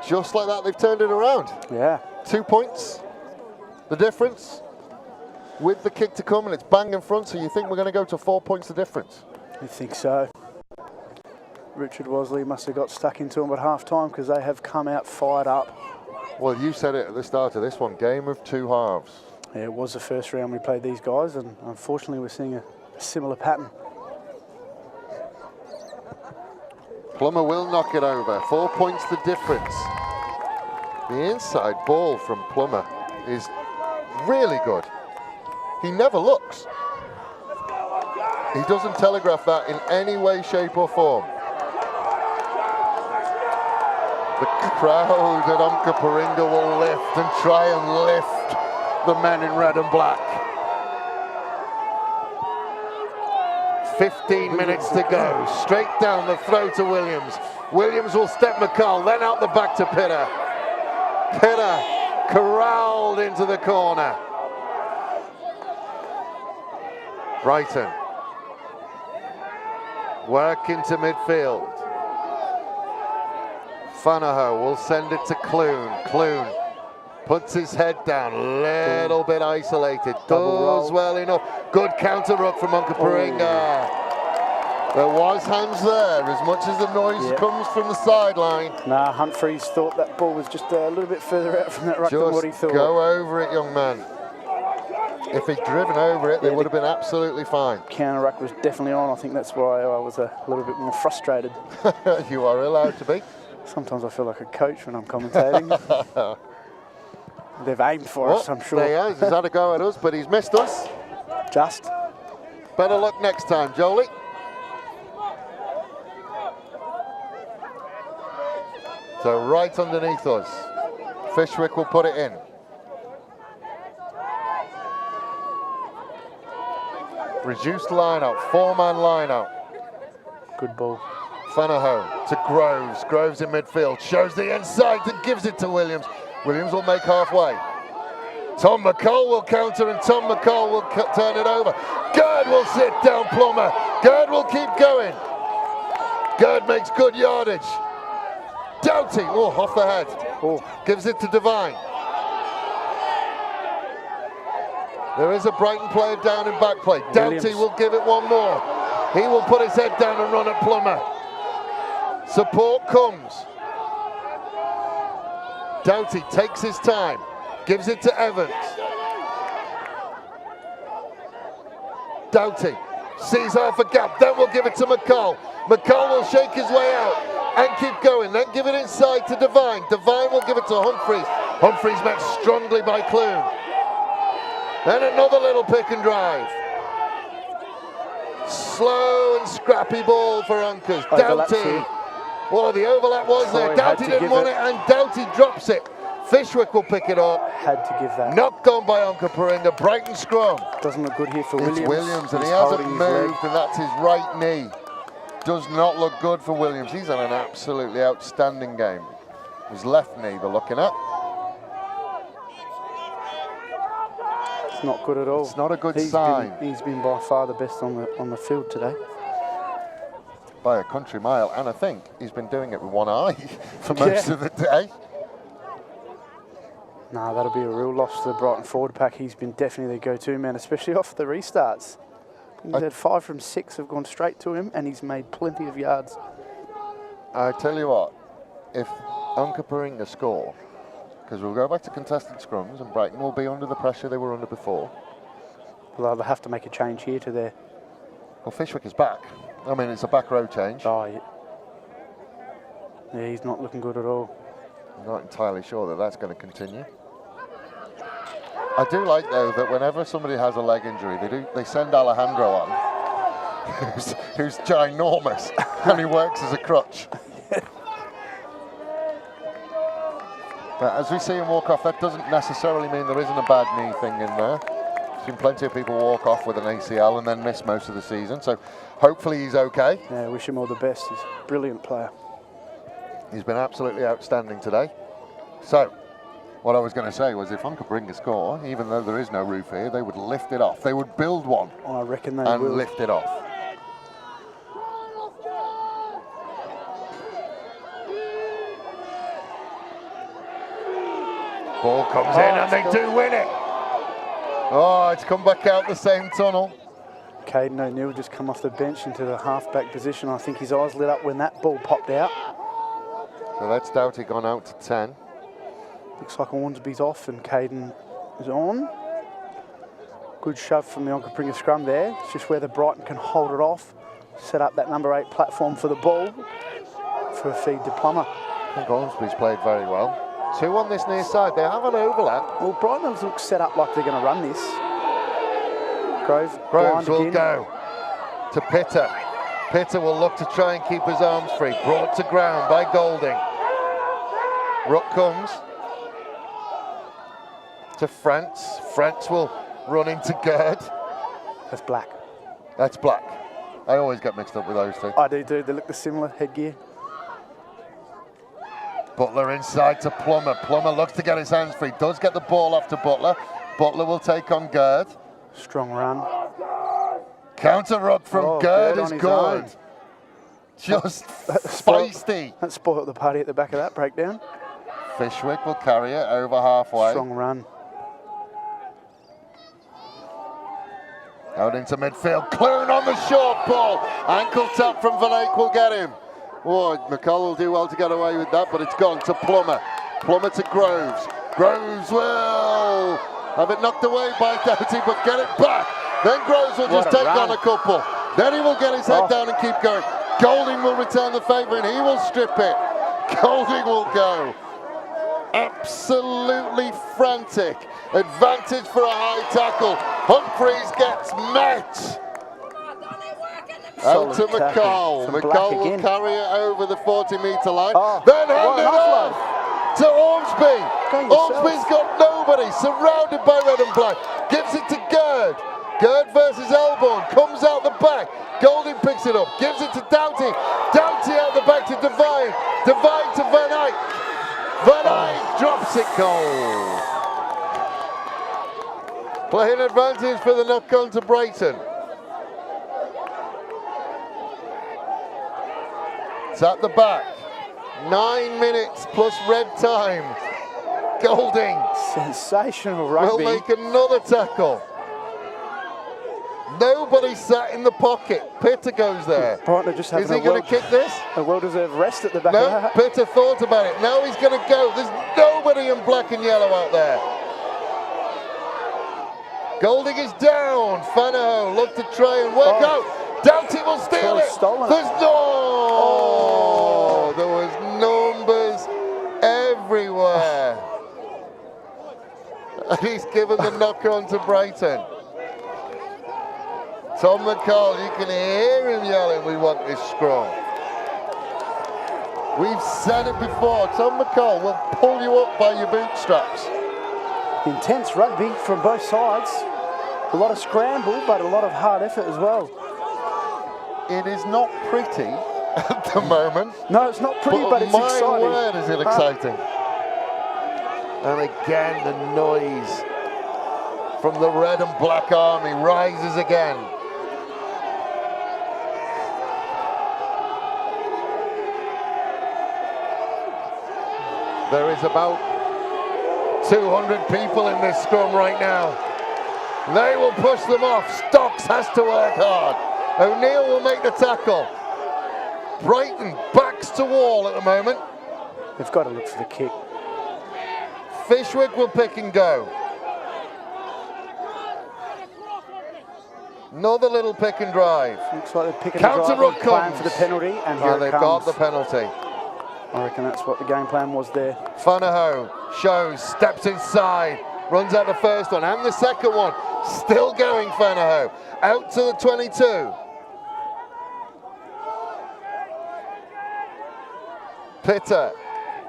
Just like that, they've turned it around. Yeah. 2 points. The difference with the kick to come, and it's bang in front, so you think we're going to go to 4 points the difference? I think so. Richard Wosley must have got stuck into them at half-time because they have come out fired up. Well, you said it at the start of this one, game of two halves. Yeah, it was the first round we played these guys, and unfortunately we're seeing a similar pattern. Plummer will knock it over. 4 points the difference. The inside ball from Plummer is really good. He never looks. He doesn't telegraph that in any way, shape or form. The crowd at Onkaparinga will lift and try and lift the men in red and black. 15 minutes to go. Straight down the throw to Williams. Williams will step McCall, then out the back to Pitter. Pitter corralled into the corner. Brighton work into midfield. Fanaho will send it to Clune. Clune puts his head down, a little bit isolated, does well enough. Good counter ruck from Onkaparinga. There was hands there, as much as the noise comes from the sideline. Nah, Humphreys thought that ball was just a little bit further out from that ruck than what he thought. Go over it, young man. If he'd driven over it, they would have been absolutely fine. Counter ruck was definitely on. I think that's why I was a little bit more frustrated. You are allowed to be. Sometimes I feel like a coach when I'm commentating. They've aimed for us, I'm sure. He has. He's had a go at us, but he's missed us. Just. Better luck next time, Jolie. So right underneath us. Fishwick will put it in. Reduced line-out, 4-man line-out. Good ball. Fanaho to Groves. Groves in midfield, shows the inside and gives it to Williams. Williams will make halfway. Tom McCall will counter and Tom McCall will turn it over. Gerd will sit down Plummer. Gerd will keep going. Gerd makes good yardage. Doughty, oh, off the head. Oh. Gives it to Devine. There is a Brighton player down in back play. Doughty will give it one more. He will put his head down and run at Plummer. Support comes. Doughty takes his time. Gives it to Evans. Doughty sees half a gap, then we'll give it to McCall. McCall will shake his way out and keep going, then give it inside to Devine. Devine will give it to Humphreys. Humphreys met strongly by Clune. Then another little pick and drive. Slow and scrappy ball for Unkers. Doughty. Well, the overlap was there. Doughty didn't want it, and Doughty drops it. Fishwick will pick it up. Had to give that. Knocked on by Onkaparinga. Brighton scrum. Doesn't look good here for Williams. It's Williams, and he hasn't moved, and that's his right knee. Does not look good for Williams. He's had an absolutely outstanding game. His left knee they're looking at. It's not good at all. It's not a good sign. He's been by far the best on the field today. By a country mile, and I think he's been doing it with one eye for most of the day. No, that'll be a real loss to the Brighton forward pack. He's been definitely the go-to man, especially off the restarts. He's had 5 from 6 have gone straight to him, and he's made plenty of yards. I tell you what, if Onkaparinga score, because we'll go back to contested scrums, and Brighton will be under the pressure they were under before. Well, they'll have to make a change here to their... Well, Fishwick is back. I mean, it's a back row change. Oh, yeah, he's not looking good at all. I'm not entirely sure that that's going to continue. I do like, though, that whenever somebody has a leg injury, they send Alejandro on, who's ginormous, and he works as a crutch. But as we see him walk off, that doesn't necessarily mean there isn't a bad knee thing in there. I've seen plenty of people walk off with an ACL and then miss most of the season, so hopefully he's okay. Yeah, wish him all the best. He's a brilliant player. He's been absolutely outstanding today. So, what I was going to say was if Onkaparinga score, even though there is no roof here, they would lift it off. They would build one. I reckon they and will. Lift it off. Ball comes in and they do win it. Oh, it's come back out the same tunnel. Caden O'Neill just come off the bench into the half-back position. I think his eyes lit up when that ball popped out. So that's Doughty gone out to 10. Looks like Ormsby's off and Caden is on. Good shove from the Onkaparinga scrum there. It's just where the Brighton can hold it off. Set up that number 8 platform for the ball for a feed to Plummer. I think Ormsby's played very well. 2 on this near side. They have an overlap. Well, Brighton looks set up like they're going to run this. Groves will go to Pitter. Pitter will look to try and keep his arms free. Brought to ground by Golding. Ruck comes to France. France will run into Gerd. That's Black. That's Black. I always get mixed up with those two. I do. They look the similar headgear. Butler inside to Plummer. Plummer looks to get his hands free. Does get the ball off to Butler. Butler will take on Gerd. Strong run. Counter ruck from Gerd is good. Just feisty. That spoiled the party at the back of that breakdown. Fishwick will carry it over halfway. Strong run. Out into midfield. Clune on the short ball. Ankle tap from Van Eyck will get him. Oh, McCall will do well to get away with that, but it's gone to Plummer. Plummer to Groves. Groves will have it knocked away by Doughty, but get it back. Then Groves will just take on a couple. Then he will get his head down and keep going. Golding will return the favour and he will strip it. Golding will go. Absolutely frantic. Advantage for a high tackle. Humphreys gets met. Out to McCall. McCall will carry it over the 40-metre line. Then hand it off to Ormsby. Ormsby's got nobody. Surrounded by red and black. Gives it to Gerd. Gerd versus Elborn, comes out the back. Golding picks it up, gives it to Doughty. Doughty out the back to Devine. Devine to Van Eyck. Van Eyck drops it cold. Playing advantage for the knock-on to Brighton. It's at the back. 9 minutes plus red time. Golding Sensational will rugby. make another tackle. Nobody sat in the pocket. Pitter goes there. Brighton just having Is he going to kick this? a well-deserved rest at the back of No, that. Pitter thought about it. Now he's going to go. There's nobody in black and yellow out there. Golding is down. Fanaho looked to try and work out. Doughty will steal it. Stolen There's there was numbers everywhere. And he's given the knock-on to Brighton. Tom McCall, you can hear him yelling, we want this scrum. We've said it before, Tom McCall will pull you up by your bootstraps. Intense rugby from both sides. A lot of scramble, but a lot of hard effort as well. It is not pretty at the moment. No, it's not pretty, but it's my exciting. word, is it exciting. And again, the noise from the red and black army rises again. There is about 200 people in this scrum right now. They will push them off. Stocks has to work hard. O'Neill will make the tackle. Brighton backs to wall at the moment. They've got to look for the kick. Fishwick will pick and go. Another little pick and drive. Looks like they're picking Counter the drive ruck and playing comes. for the penalty, and here And it they've comes. got the penalty. I reckon that's what the game plan was there. Fanaho shows, steps inside, runs out the first one and the second one. Still going, Fanaho. Out to the 22. Pitter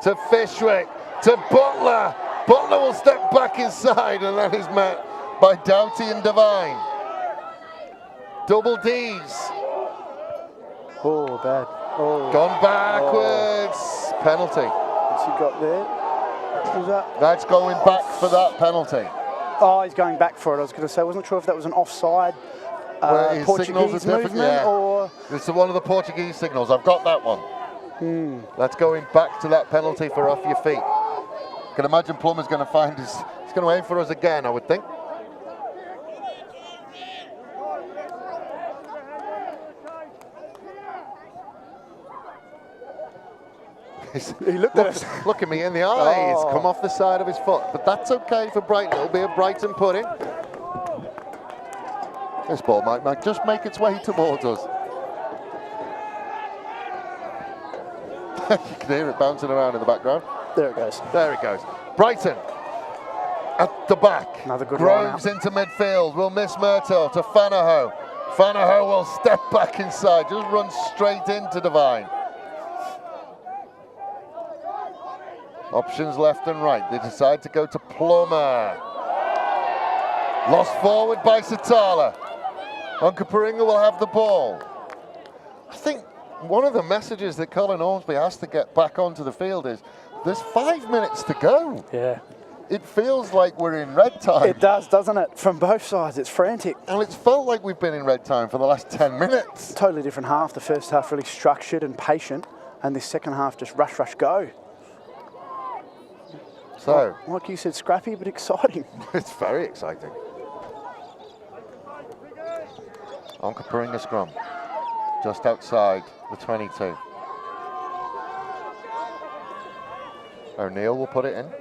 to Fishwick to Butler. Butler will step back inside and that is met by Doughty and Devine. Double D's. Oh, bad. Oh, Gone backwards. Penalty. what's he got there? Was that? That's going back for that penalty. Oh, he's going back for it. I was going to say, I wasn't sure if that was an offside Well, his signals Portuguese are different, movement yeah. or... It's one of the Portuguese signals. I've got that one. That's going back to that penalty for off your feet. I can imagine Plummer's going to find us. He's going to aim for us again, I would think. He looked at us. Look at me in the eye. It's Oh. come off the side of his foot. But that's okay for Brighton. It'll be a Brighton pudding. This ball might just make its way towards us. You can hear it bouncing around in the background. There it goes. There it goes. Brighton at the back. Another good line Groves into midfield. Will miss Murtaugh to Fanaho. Fanaho will step back inside. Just run straight into Devine. Options left and right. They decide to go to Plummer. Lost forward by Satala. Onkaparinga will have the ball. I think one of the messages that Colin Ormsby has to get back onto the field is there's 5 minutes to go. Yeah. It feels like we're in red time. It does, doesn't it? From both sides, it's frantic. And it's felt like we've been in red time for the last 10 minutes. Totally different half. The first half really structured and patient, and this second half just rush, rush, go. So, Like you said, scrappy but exciting. it's very exciting. Onkaparinga scrum, just outside the 22. O'Neill will put it in.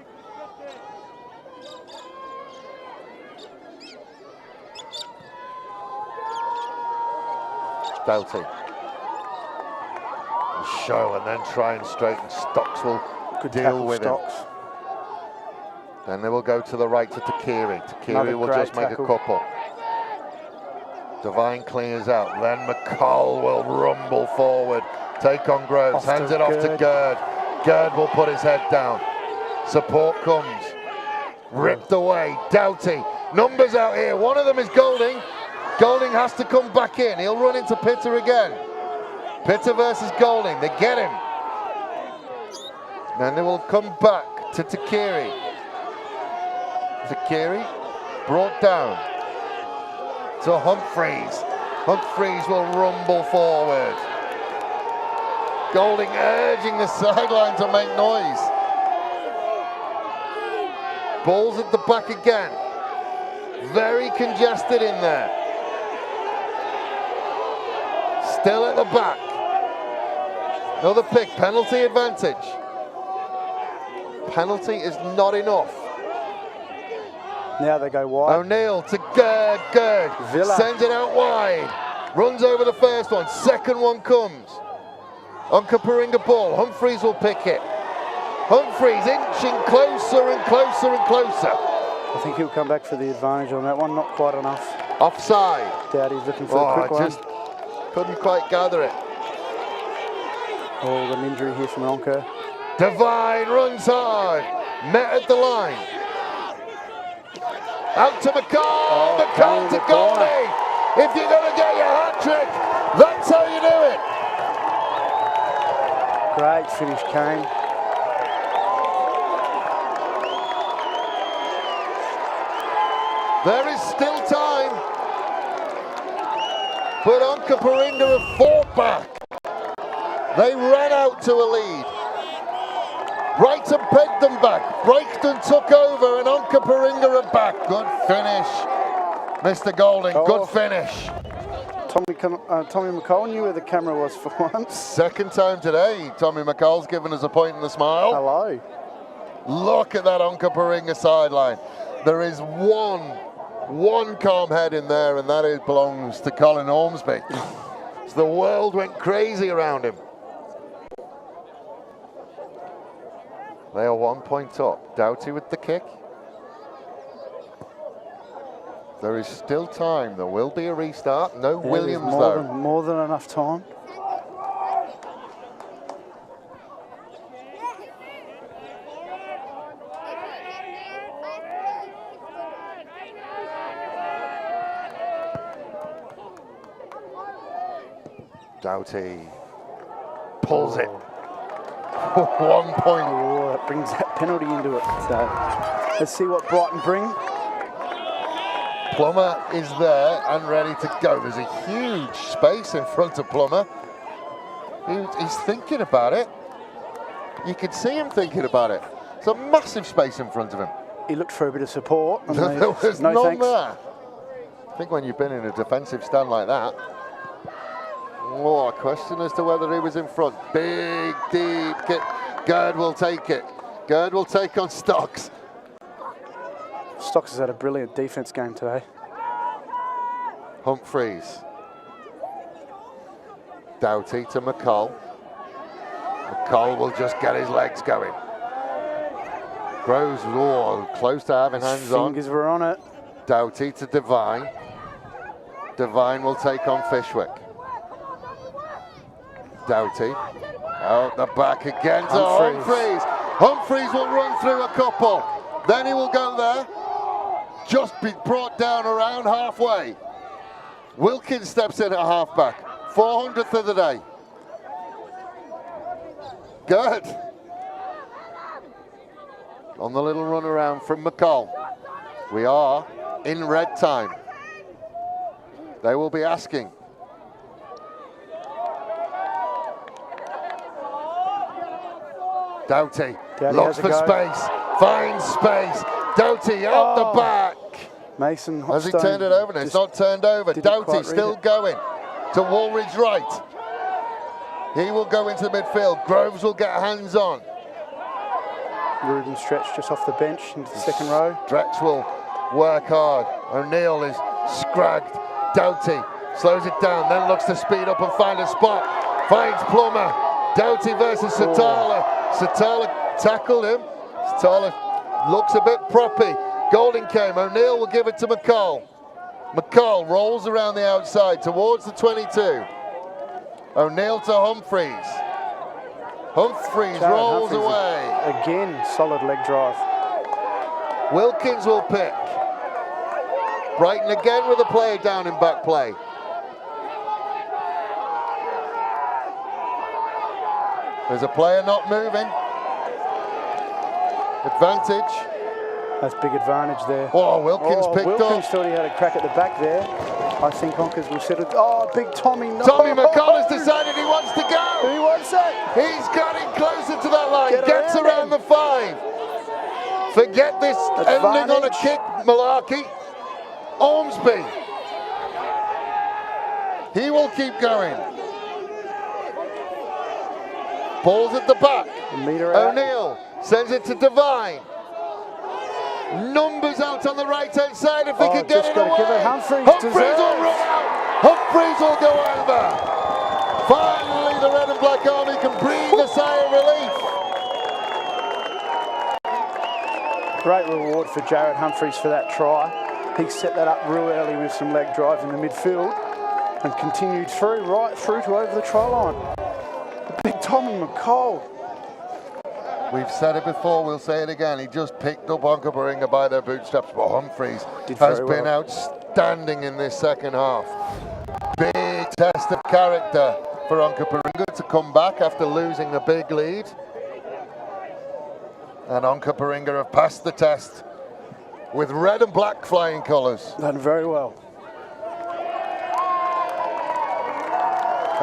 Doughty. Show and then try and straighten. Stocks will Good deal tackle, with Stocks. him. Then they will go to the right to Takiri. Takiri Another will great just make tackle. a couple. Devine clears out. Then McCall will rumble forward. Take on Groves. Off Hands to it off to Gerd. Gerd will put his head down. Support comes. Ripped away. Doughty. Numbers out here. One of them is Golding. Golding has to come back in. He'll run into Pitter again. Pitter versus Golding. They get him. Then they will come back to Takiri. Takiri brought down to Humphreys. Humphreys will rumble forward. Golding urging the sideline to make noise. Ball's at the back again. Very congested in there. Still at the back. Another pick, penalty advantage. Penalty is not enough. Now they go wide. O'Neill to Gerd. Gerd Villa sends it out wide. Runs over the first one. Second one comes. Onkaparinga ball. Humphreys will pick it. Humphreys inching closer and closer and closer. I think he'll come back for the advantage on that one. Not quite enough. Offside. Doughty's looking for a quick one. Just couldn't quite gather it. Oh, an injury here from Onka. Devine runs hard. Met at the line. Out to McCall. McCall to Golding. If you're going to get your hat trick, that's how you do it. Great finish, Kane. There is still time. But Onkaparinga have fought back. They ran out to a lead. Brighton pegged them back. Brighton took over and Onkaparinga are back. Good finish, Mr. Golding. Good finish. Tommy McCall knew where the camera was for once. Second time today, Tommy McCall's given us a point and a smile. Hello. Look at that Onkaparinga sideline. There is one calm head in there, and that belongs to Colin Ormsby. So the world went crazy around him. They are 1 point up. Doughty with the kick. There is still time. There will be a restart. No Williams though. More than enough time. Doughty pulls it. 1 point. Oh, that brings that penalty into it. So let's see what Brighton bring. Plummer is there and ready to go. There's a huge space in front of Plummer. He's thinking about it. You can see him thinking about it. It's a massive space in front of him. He looked for a bit of support. There was none thanks. there. I think when you've been in a defensive stand like that, a question as to whether he was in front. Big, deep kick. Gerd will take it. Gerd will take on Stocks. Stocks has had a brilliant defence game today. Humphreys. Doughty to McCall. McCall will just get his legs going. Groves, close to having hands on. Fingers were on it. Doughty to Devine. Devine will take on Fishwick. Doughty out the back again to Humphreys. Humphreys will run through a couple. Then he will go there. Just be brought down around halfway. Wilkins steps in at halfback. 400th of the day. Good. On the little run around from McCall. We are in red time. They will be asking. Doughty looks for space, finds space. Doughty out the back. Mason Hopstone. Has he turned it over? No, it's not turned over. Doughty still going to Woolridge right. He will go into the midfield. Groves will get hands on. Ruben Stretch just off the bench into the second row. Stretch will work hard. O'Neill is scragged. Doughty slows it down, then looks to speed up and find a spot. Finds Plummer. Doughty versus Satala. Satala tackled him. Satala looks a bit proppy. Golding came. O'Neill will give it to McCall. McCall rolls around the outside towards the 22. O'Neill to Humphreys. Humphreys rolls away. Again, solid leg drive. Wilkins will pick. Brighton again with a player down in back play. There's a player not moving. Advantage. That's big advantage there. Oh, Wilkins picked Wilkins up. thought he had a crack at the back there. I think Onkers will settle. Oh, big Tommy. No. Tommy McCall has decided he wants to go. He wants it. He's getting closer to that line. Gets around the 5. Forget this ending on a kick, malarkey. Ormsby. He will keep going. Ball's at the back. O'Neill sends it to Devine. Numbers out on the right-hand side if he could get it away. Give it Humphreys will run out. Humphreys will go over. Finally, the Red and Black Army can breathe a sigh of relief. Great reward for Jared Humphreys for that try. He set that up real early with some leg drive in the midfield and continued through, right through to over the try line. Big Tommy McCall. We've said it before, we'll say it again. He just picked up Onkaparinga by their bootstraps, but Humphreys has been outstanding in this second half. Big test of character for Onkaparinga to come back after losing a big lead. And Onkaparinga have passed the test with red and black flying colours. Done very well.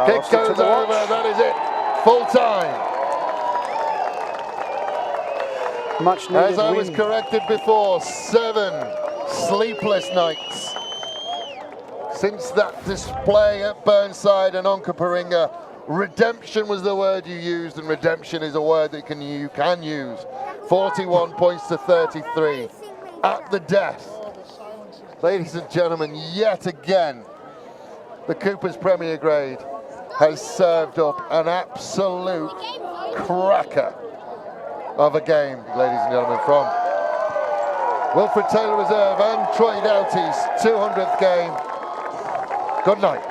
Kick goes over, that is it. Full time. Much needed As I win. was corrected before, 7 sleepless nights since that display at Burnside and Onkaparinga. Redemption was the word you used, and redemption is a word that you can use. 41 points to 33 at the death. Ladies and gentlemen, yet again, the Coopers Premier Grade has served up an absolute cracker of a game, ladies and gentlemen, from Wilfred Taylor Reserve and Troy Doughty's 200th game. Good night.